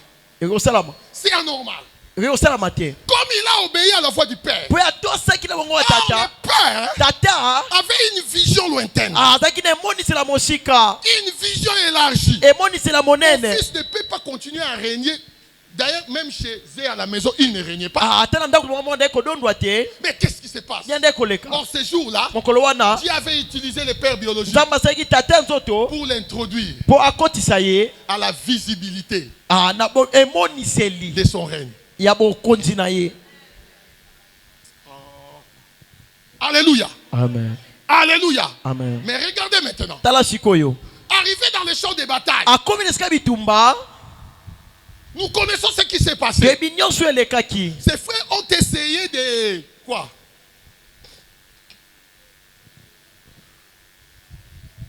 C'est anormal. Comme il a obéi à la voix du père. Le père avait une vision lointaine. Une vision élargie. Le fils ne peut pas continuer à régner. D'ailleurs, même chez Zé à la maison, il ne régnait pas. Mais qu'est-ce qui se passe? Or, ce jour-là, Dieu avait utilisé le père biologique pour l'introduire à la visibilité de son règne. Alléluia. Amen. Alléluia. Amen. Mais regardez maintenant. Arrivé dans le champ de bataille, nous connaissons ce qui s'est passé. Ses frères ont essayé de quoi?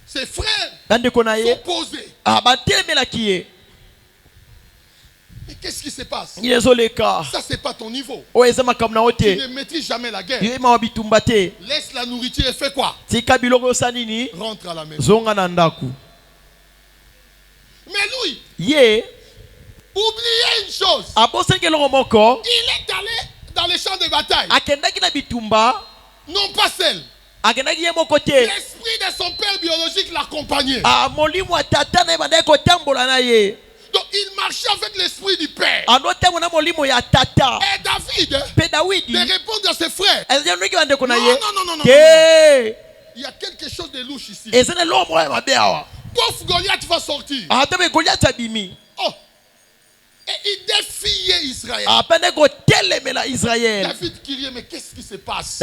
Ses frères s'opposaient. Mais qu'est-ce qui se passe? Ça, c'est pas ton niveau. Tu ne maîtrises jamais la guerre. Laisse la nourriture et fais quoi? Rentre à la maison. Mais lui, oubliez une chose. Il est allé dans les champs de bataille. Non pas seul. L'esprit de son père biologique l'accompagnait. Donc il marchait avec l'esprit du père. Et David de répondre à ses frères. Non. Il y a quelque chose de louche ici. Pauvre Goliath va sortir. Oh. Et il défiait Israël. David criait, mais qu'est-ce qui se passe?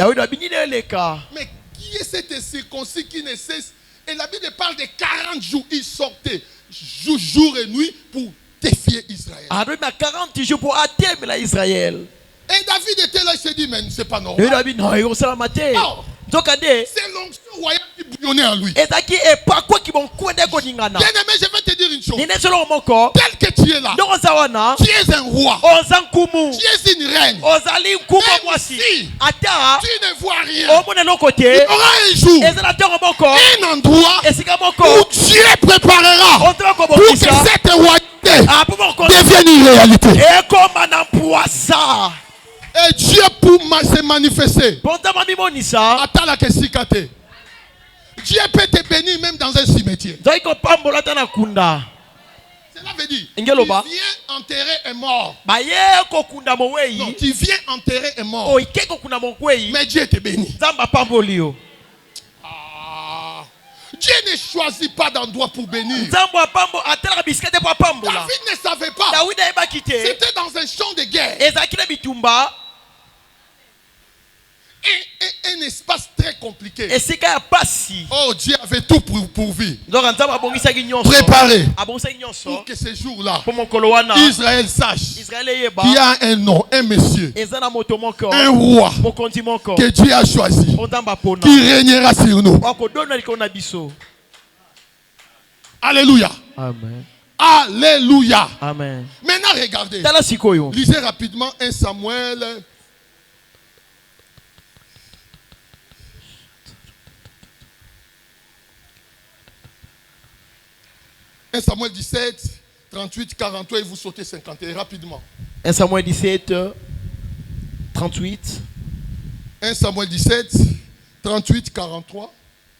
Mais qui est cet circoncis qui ne cesse? Et la Bible parle de 40 jours. Il sortait jour et nuit pour défier Israël. Et David était là, il s'est dit, mais c'est pas normal. C'est l'onction royale qui bouillonnait en lui. Bien-aimé, je vais te dire une chose. Tel que tu es là, tu es un roi. Tu es une reine. Même si tu ne vois rien, il y aura un jour, un endroit où Dieu préparera pour que cette royauté devienne une réalité. Et Dieu pour se manifester. Dieu peut te bénir même dans un cimetière. Cela veut dire, tu viens enterrer un mort. Non, tu viens enterrer un mort. Mais Dieu te bénit. Dieu ne choisit pas d'endroit pour bénir. David ne savait pas. C'était dans un champ de guerre. Un espace très compliqué. Oh, Dieu avait tout pourvu. Préparé pour que ce jour-là, Israël sache qu'il y a un nom, un monsieur, un roi que Dieu a choisi, qui régnera sur nous. Alléluia. Amen. Alléluia. Amen. Maintenant, regardez. Lisez rapidement 1 Samuel. Samuel 17, 38, 43 et vous sautez 51 rapidement. 1 Samuel 17, 38. 1 Samuel 17, 38, 43.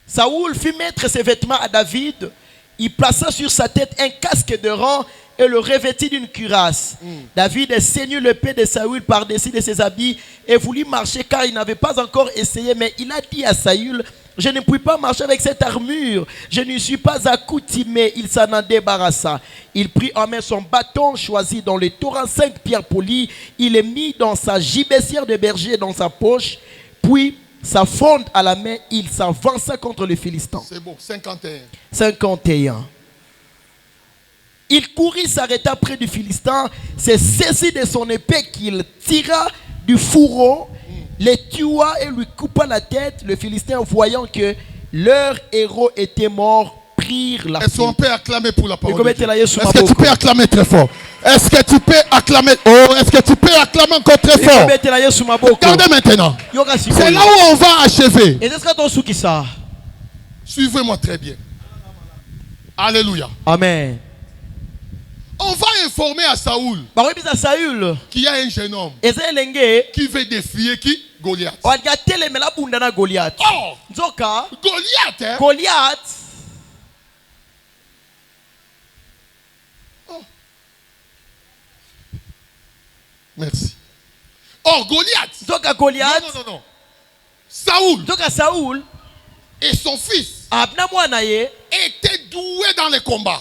Saoul fit mettre ses vêtements à David. Il plaça sur sa tête un casque de rang et le revêtit d'une cuirasse. David ceignit le pied de Saoul par-dessus de ses habits et voulut marcher car il n'avait pas encore essayé. Mais il a dit à Saoul: je ne puis pas marcher avec cette armure. Je ne suis pas accoutumé. Il s'en en débarrassa. Il prit en main son bâton, choisi dans le torrent 5 pierres polies. Il les mit dans sa gibecière de berger dans sa poche. Puis sa fronde à la main, il s'avança contre les Philistins. C'est bon, 51. 51. Il courut, s'arrêta près du Philistin, se saisit de son épée qu'il tira du fourreau, les tua et lui coupa la tête. Le Philistin, voyant que leur héros était mort, prirent la fuite. Est-ce qu'on peut acclamer pour la parole de Dieu? Est-ce que tu peux acclamer très fort? Est-ce que tu peux acclamer? Oh, est-ce que tu peux acclamer encore très fort? Regardez maintenant. C'est là où on va achever. Suivez-moi très bien. Alléluia. Amen. On va informer à Saoul qu'il y a un jeune homme qui veut défier qui? Goliath. Oh, Goliath, hein? Oh. Merci. Oh, Goliath. Non. Saoul et son fils était doué dans les combats.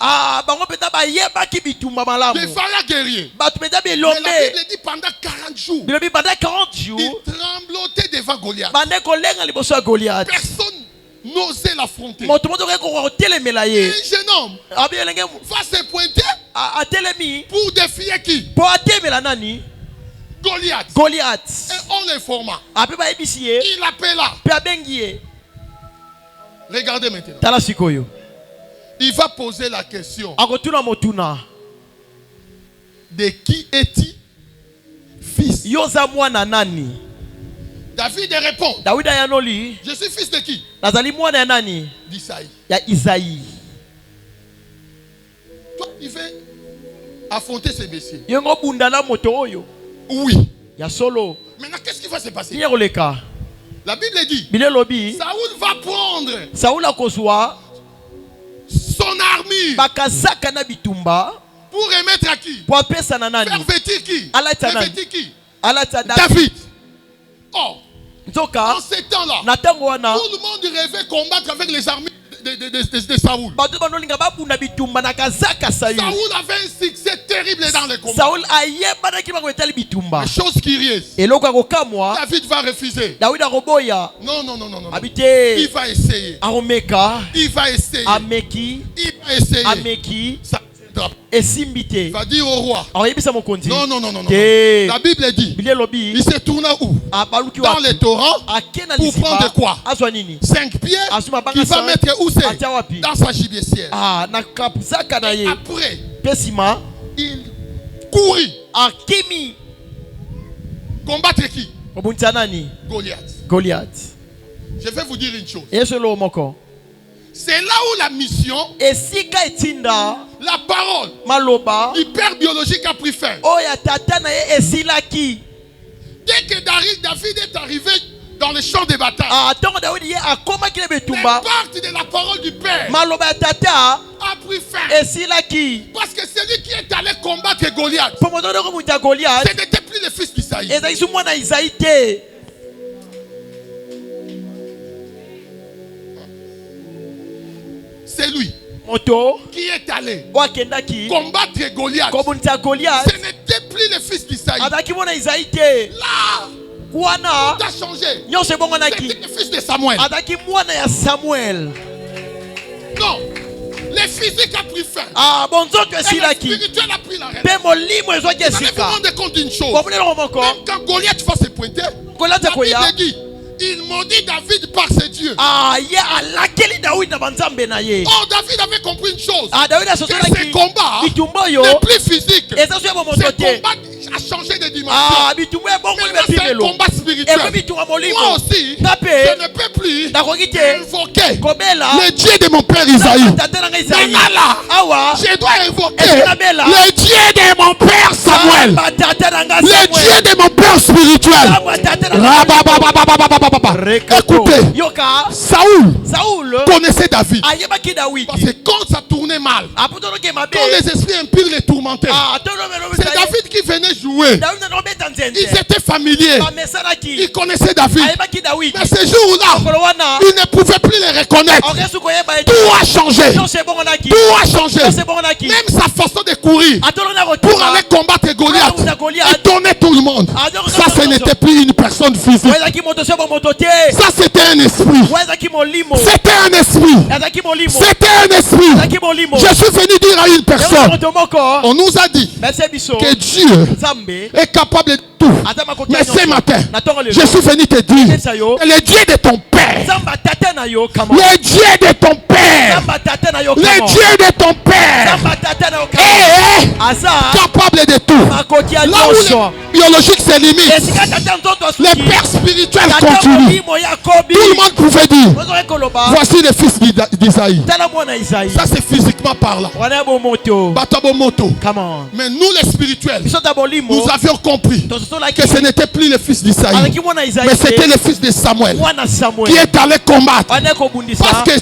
Les valeurs guerriers. Mais la Bible dit pendant 40 jours. Il tremblotait devant Goliath. Personne n'osait l'affronter. Un jeune homme va se pointer pour défier qui? Goliath. Et on l'informa. Il appela. Regardez maintenant. Il va poser la question. De qui est-il fils? David répond. Je suis fils de qui? D'Isaïe. Toi, il veut affronter ces messieurs. Oui. Maintenant, qu'est-ce qui va se passer? La Bible dit, Saoul va prendre son armure pour remettre à qui? Faire vêtir qui? Revêtir qui? David. Oh, en ce temps-là, tout le monde rêvait combattre avec les armées de Saoul. Saoul avait un succès terrible dans les combats. Mais chose curieuse, David va refuser. Non. Il va essayer. Il va essayer. Ça va dire au roi. Non. La Bible dit, il se tourna où? Dans les torrents pour prendre quoi? 5 pierres qu'il va mettre où c'est? Dans sa gibissière. Et après, il courut combattre qui? Goliath. Je vais vous dire une chose. C'est là où la mission, la parole, hyper biologique a pris fin. Dès que David est arrivé dans le champ de bataille, les parties de la parole du Père a pris fin. Parce que celui qui est allé combattre Goliath, ce n'était plus le fils d'Isaïe. C'est lui qui est allé combattre Goliath. Ce n'était plus le fils d'Isaïe. Là, tout a changé. C'était le fils de Samuel. Non, le physique a pris fin. Et le spirituel a pris la reine. Vous allez vous rendre compte d'une chose. Même quand Goliath va se pointer, la Bible dit, il maudit David par ses dieux. Oh, David avait compris une chose. Que ce combat n'est plus physique. Ce combat a changé de dimension. Maintenant c'est un combat spirituel. Moi aussi, je ne peux plus invoquer le Dieu de mon père Isaïe. Maintenant là, je dois invoquer le Dieu de mon père Samuel. Le Dieu de mon père spirituel. Écoutez, Saoul connaissait David. Parce que quand ça tournait mal, quand les esprits impurs les tourmentaient, c'est David qui venait jouer. Ils étaient familiers. connaissait. Il connaissait David. Mais ce jour-là, il ne pouvait plus les reconnaître. Tout a changé. Tout a changé. Même sa façon de courir pour aller combattre Goliath étonnait tout le monde. Ça, ce n'était plus une personne physique. Ça, c'était un esprit. C'était un esprit. C'était un esprit. Je suis venu dire à une personne, on nous a dit que Dieu est capable de tout. Mais ce matin, je suis venu te dire, le Dieu de ton père, le Dieu de ton père, le Dieu de ton père est capable de tout. Là où le biologique se limite, les pères spirituels continuent. Tout le monde pouvait dire, voici le fils d'Isaïe. Ça, c'est physiquement parlant. Mais nous, les spirituels, nous avions compris que ce n'était plus le fils d'Isaïe, mais c'était le fils de Samuel qui est allé combattre. Parce que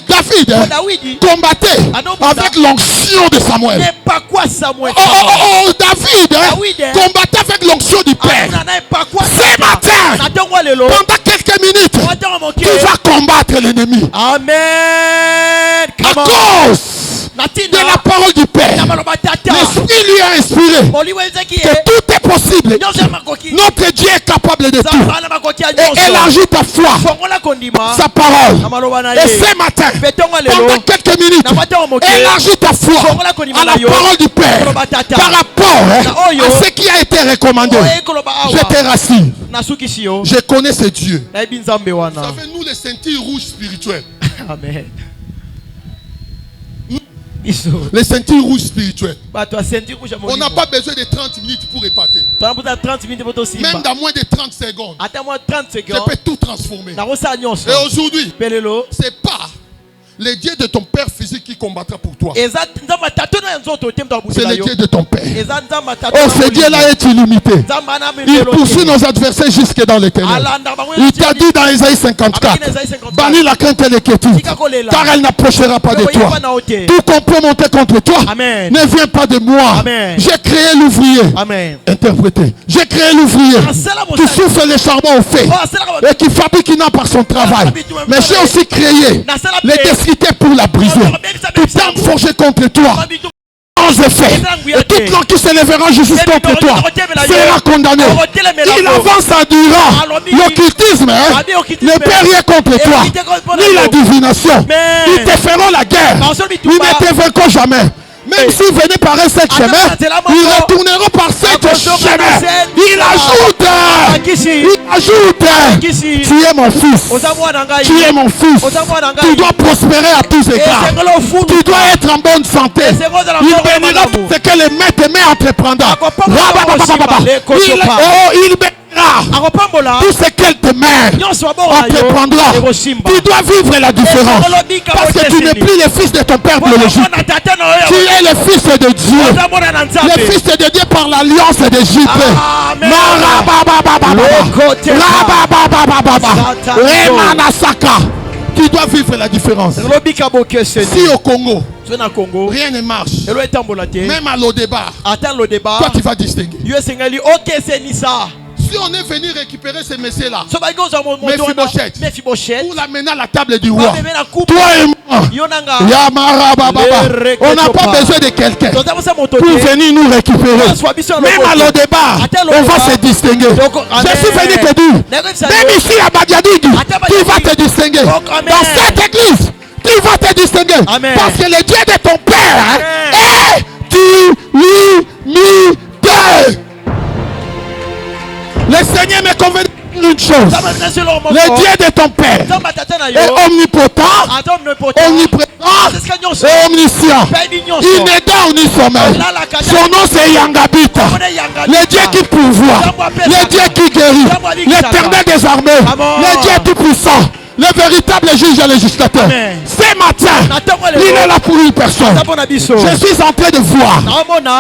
David combattait avec l'onction de Samuel. David combattait avec l'onction du Père. Ce matin, pendant quelques minutes, tu vas combattre l'ennemi. Amen. À cause de la parole du Père, l'Esprit lui a inspiré que tout est possible. Notre Dieu est capable de tout. Et élargis ta foi, sa parole. Et ce matin, pendant quelques minutes, élargis ta foi à la parole du Père par rapport à ce qui a été recommandé. Je te rassure, je connais ce Dieu. Vous savez, nous les ceintures rouges spirituelles. Amen. Les ceintures rouges spirituelles. On n'a pas besoin de 30 minutes pour épater. Même dans moins de 30 secondes, je peux tout transformer. Et aujourd'hui, c'est pas le Dieu de ton père physique qui combattra pour toi. C'est le Dieu de ton père. Oh, ce Dieu-là est illimité. Il poursuit nos adversaires jusque dans les ténèbres. Il t'a dit dans Isaïe 54, bannis la crainte et l'inquiétude, car elle n'approchera pas de toi. Tout qu'on peut monter contre toi ne vient pas de moi. J'ai créé l'ouvrier. Interprété. J'ai créé l'ouvrier qui souffle le charbon au feu et qui fabrique une arme par son travail. Mais j'ai aussi créé les pour la briser. Toute arme forgée contre toi est fait. Et toute langue qui se lèvera juste contre toi sera condamnée. Il avance à Dura. L'occultisme ne peut rien contre toi, ni la divination. Ils te feront la guerre. Ils ne te vaincront jamais. Même s'ils venaient par un seul chemin, ils retourneront par sept chemin. Il ajoute, tu es mon fils, tu es mon fils, tu dois prospérer à tous égards, tu dois être en bonne santé. Il bénira tout ce que les maîtres entreprendra. Il bénira tout ce qu'elle te mène entreprendra. Tu dois vivre la différence, parce que tu n'es plus le fils de ton père biologique. Tu es le fils de Dieu, le fils de Dieu par l'alliance d'Égypte. Tu dois vivre la différence. Si au Congo rien ne marche, même à l'Odébar, toi tu vas distinguer. Si on est venu récupérer ces messieurs-là, Mephibosheth, pour l'amener à la table du roi, toi et moi, on n'a pas besoin de quelqu'un pour venir nous récupérer. Même à l'Odébar, on va se distinguer. Je suis venu te dire, même ici à Badiadigui, tu vas te distinguer. Dans cette église, tu vas te distinguer. Parce que le Dieu de ton père est illimité. Le Seigneur me convainc d'une chose. Le Dieu de ton père est omnipotent, omniprésent et omniscient. Il n'est dans ni sommeil. Son nom c'est Yangabita. Le Dieu qui pourvoit, le Dieu qui guérit, l'Éternel des armées, le Dieu tout puissant, le véritable juge et législateur. Ce matin, il est là pour une personne. Je suis en train de voir,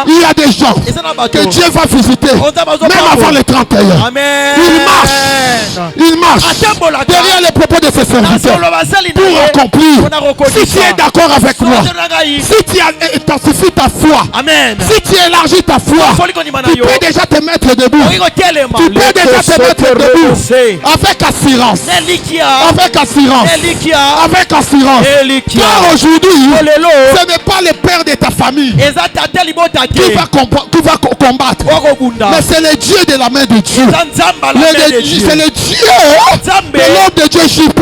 il y a des gens que Dieu va visiter, même avant les 31. Il marche derrière les propos de ce serviteur pour accomplir. Si tu es d'accord avec moi, si tu intensifies ta foi, Amen. si tu élargis ta foi, tu peux déjà te mettre debout. Tu peux déjà te mettre debout avec assurance. Avec assurance. Avec assurance. Car aujourd'hui, ce n'est pas le père de ta famille qui va combattre, mais c'est le Dieu de la main de Dieu. C'est le Dieu de l'homme de Dieu JP.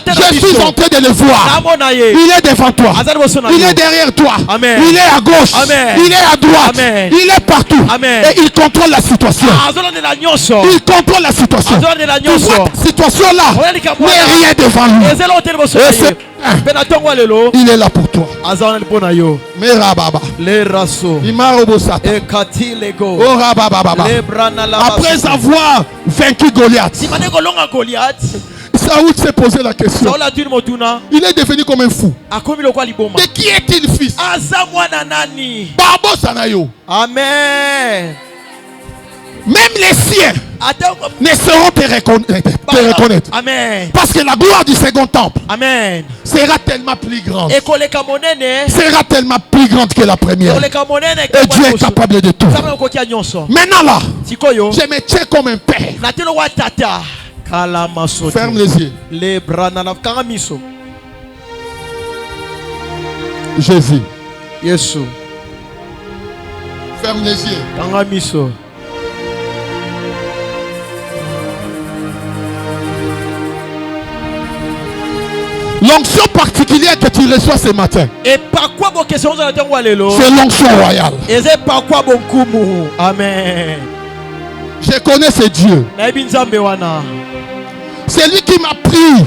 Je suis en train de le voir. Il est devant toi. Il est derrière toi. Il est à gauche. Il est à droite. Il est partout. Et il contrôle la situation. Il contrôle la situation. Cette situation-là n'est rien devant lui. Il est là pour toi. Après avoir vaincu Goliath, Saoul s'est posé la question. Il est devenu comme un fou. De qui est-il fils? Babo Sanayo. Amen. Même les siens ne sauront te reconnaître. Amen. Parce que la gloire du second temple Amen. sera tellement plus grande. Sera tellement plus grande que la première. Et Dieu est capable de tout. Maintenant là, je me tiens comme un père. Ferme les yeux. Jésus. Ferme les yeux. L'onction particulière que tu reçois ce matin, c'est l'onction royale. Amen. Je connais ce Dieu. C'est lui qui m'a pris.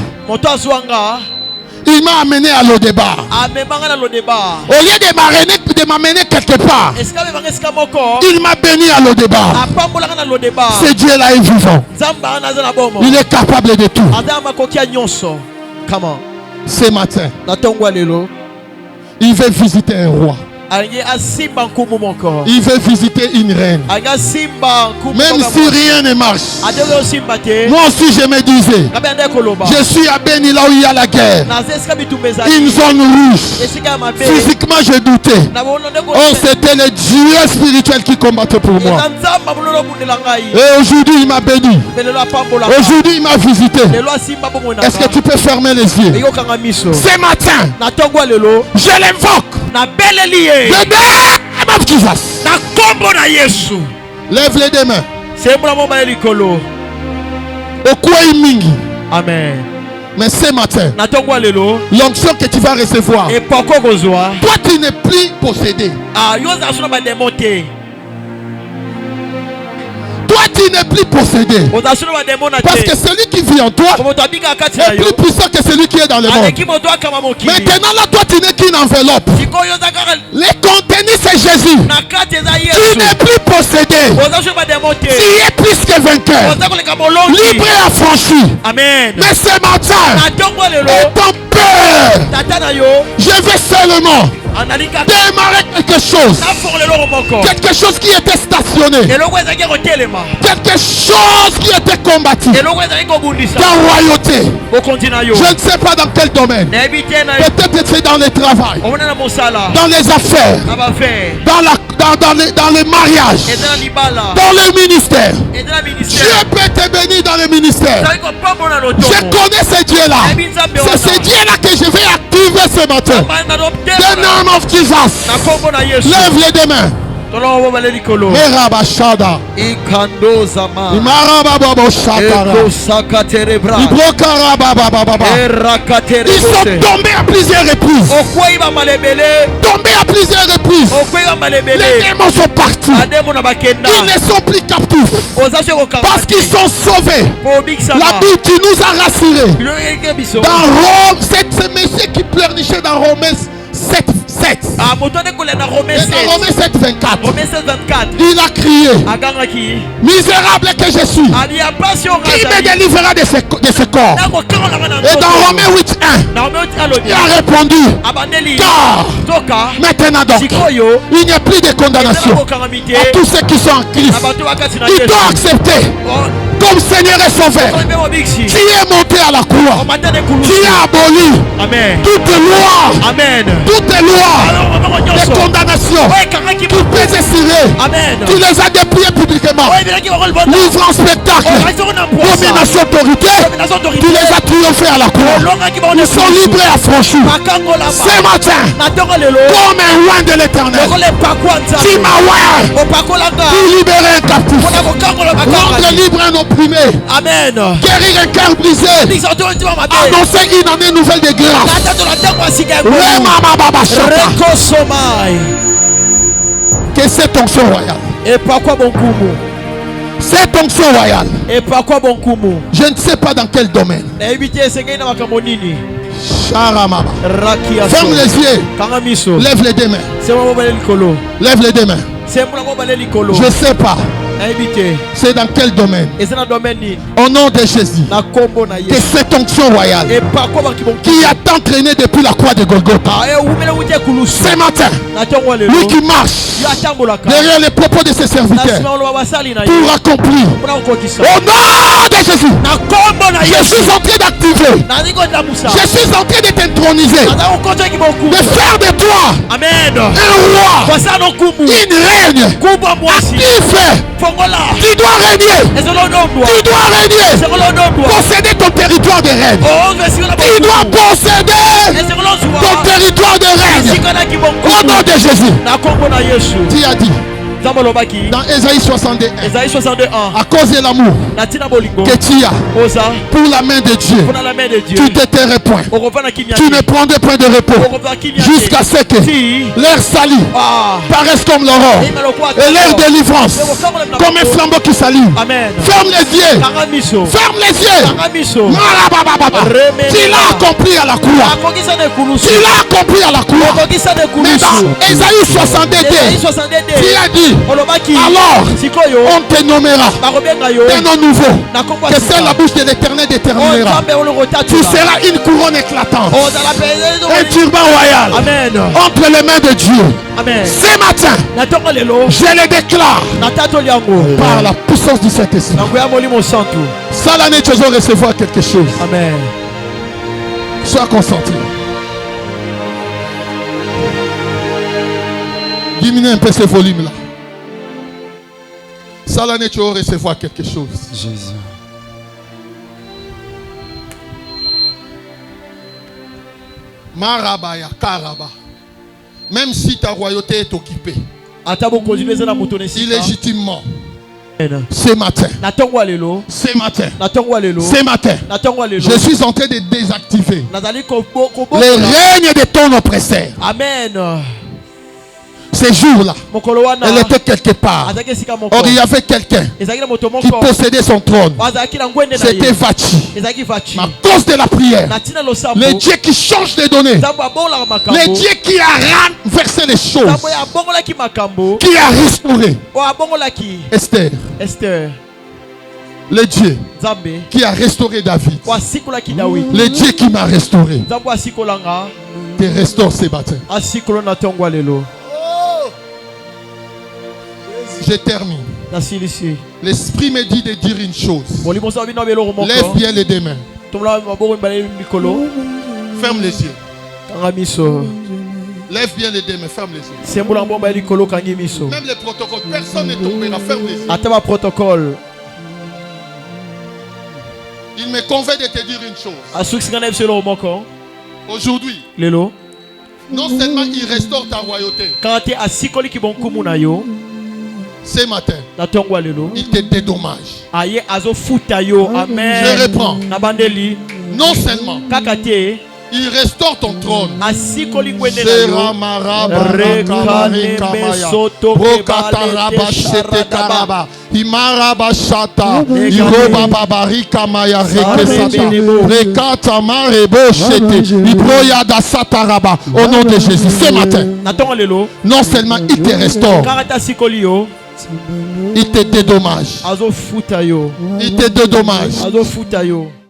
Il m'a amené à l'Odébar. Au lieu de m'amener quelque part, il m'a béni à l'Odébar. Ce Dieu-là est vivant. Il est capable de tout. Ce matin, il veut visiter un roi. Il veut visiter une reine. Même si rien ne marche, moi aussi je me disais, je suis à Béni là où il y a la guerre, une zone rouge. Physiquement je doutais. Oh, c'était le Dieu spirituel qui combattait pour moi. Et aujourd'hui il m'a béni. Aujourd'hui il m'a visité. Est-ce que tu peux fermer les yeux? Ce matin, je l'invoque. The name of Jesus. Lève les deux mains. Amen. Mais ce matin, l'onction que tu vas recevoir, toi tu n'es plus possédé. Toi tu n'es plus possédé. Parce que celui qui vit en toi est plus puissant que celui qui est dans le monde. Maintenant là, toi tu n'es qu'une enveloppe. Le contenu c'est Jésus. Tu n'es plus possédé. Tu es plus que vainqueur. Libre et affranchi. Amen. Mais ce matin, étant peur, je vais seulement démarrer quelque chose. Quelque chose qui était stationné. Quelque chose qui était combattu. Ta royauté. Je ne sais pas dans quel domaine. Peut-être c'est dans le travail, dans les affaires, dans les mariages, dans le ministère. Dieu peut te bénir dans le ministère. Je connais ce Dieu-là. C'est ce Dieu-là que je vais activer ce matin. The name of Jesus. Lève les deux mains. Merabashada. Ils sont tombés à plusieurs reprises. Tombés à plusieurs reprises. Les démons sont partis. Ils ne sont plus captifs. Parce qu'ils sont sauvés. La Bible qui nous a rassurés. Dans Rome, c'est ce monsieur qui pleurnichait dans Romains 7, 7. Et dans Romains 7, 24. Il a crié, misérable que je suis, qui me délivrera de ce corps? Et dans Romains 8, 1, il a répondu, car maintenant donc, il n'y a plus de condamnation à tous ceux qui sont en Christ. Il doit accepter comme Seigneur et Sauveur, qui est monté à la croix, qui a aboli toute loi, toutes lois de condamnation qui pesaient sur eux. Tu les as dépouillés publiquement, livrés en spectacle, domination autorité. Tu les as triomphés à la croix. Ils sont libres et affranchis. Ce matin, comme un roi de l'Éternel, tu m'as pour libérer un captif, rendre libre un opprimé, guérir un cœur brisé, annoncer une année nouvelle de grâce. Que cette onction royale, cette onction royale, je ne sais pas dans quel domaine. Ferme les yeux, lève les deux mains, lève les deux mains. Je ne sais pas c'est dans quel domaine. Au nom de Jésus, que cette onction royale qui a tant traîné depuis la croix de Golgotha, ce matin, lui qui marche derrière les propos de ses serviteurs pour accomplir, au nom de Jésus, je suis en train d'activer, je suis en train de t'introniser, de faire de toi un roi, une reine active. Tu dois régner. Tu dois régner. Posséder ton territoire de règne. Tu dois posséder ton territoire de règne. Au nom de Jésus. Tu as dit dans Ésaïe 61, à cause de l'amour que tu as pour la main de Dieu, tu ne te tairais point, tu ne prendrais point de repos jusqu'à ce que l'air sali paraisse comme l'aurore et l'air délivrance comme un flambeau qui s'allume. Ferme les yeux, ferme les yeux. Tu l'as accompli à la croix, tu l'as accompli à la croix. Mais dans Ésaïe 62, tu as dit, alors on te nommera un nom nouveau, que seule la bouche de l'Éternel déterminera. Tu seras une couronne éclatante, un turban royal entre les mains de Dieu. Ce matin, je le déclare par la puissance du Saint-Esprit. Ça l'année tu vas recevoir quelque chose. Amen. Sois concentré. Diminue un peu ce volume là. Ça l'année tu vas recevoir quelque chose. Jésus. Marabaya, Karaba. Même si ta royauté est occupée illégitimement, ce matin, je suis en train de désactiver les règnes de ton oppresseur. Amen. Ces jours-là, elle était quelque part. Or, il y avait quelqu'un qui possédait son trône. C'était Vachi. Mais à cause de la prière, le Dieu qui change les données, le Dieu qui a renversé les choses, qui a restauré Esther, le Dieu qui a restauré David, le Dieu qui m'a restauré, te restaure ce matin. Je termine. L'esprit me dit de dire une chose. Lève bien les deux mains. Ferme les yeux. Lève bien les deux mains. Ferme les yeux. Même les protocoles. Personne n'est tombé là. Ferme les yeux. Il me convient de te dire une chose. Aujourd'hui, non seulement il restaure ta royauté, ce matin, il te dédommage. Je reprends. Non seulement il restaure ton trône. Imara bashata, iroba babarika maya rekesata, rekata marebo shete, ibroya da sataraba. Au nom de Jésus, ce matin, non seulement il te restaure, il te dédommage. Il te dédommage.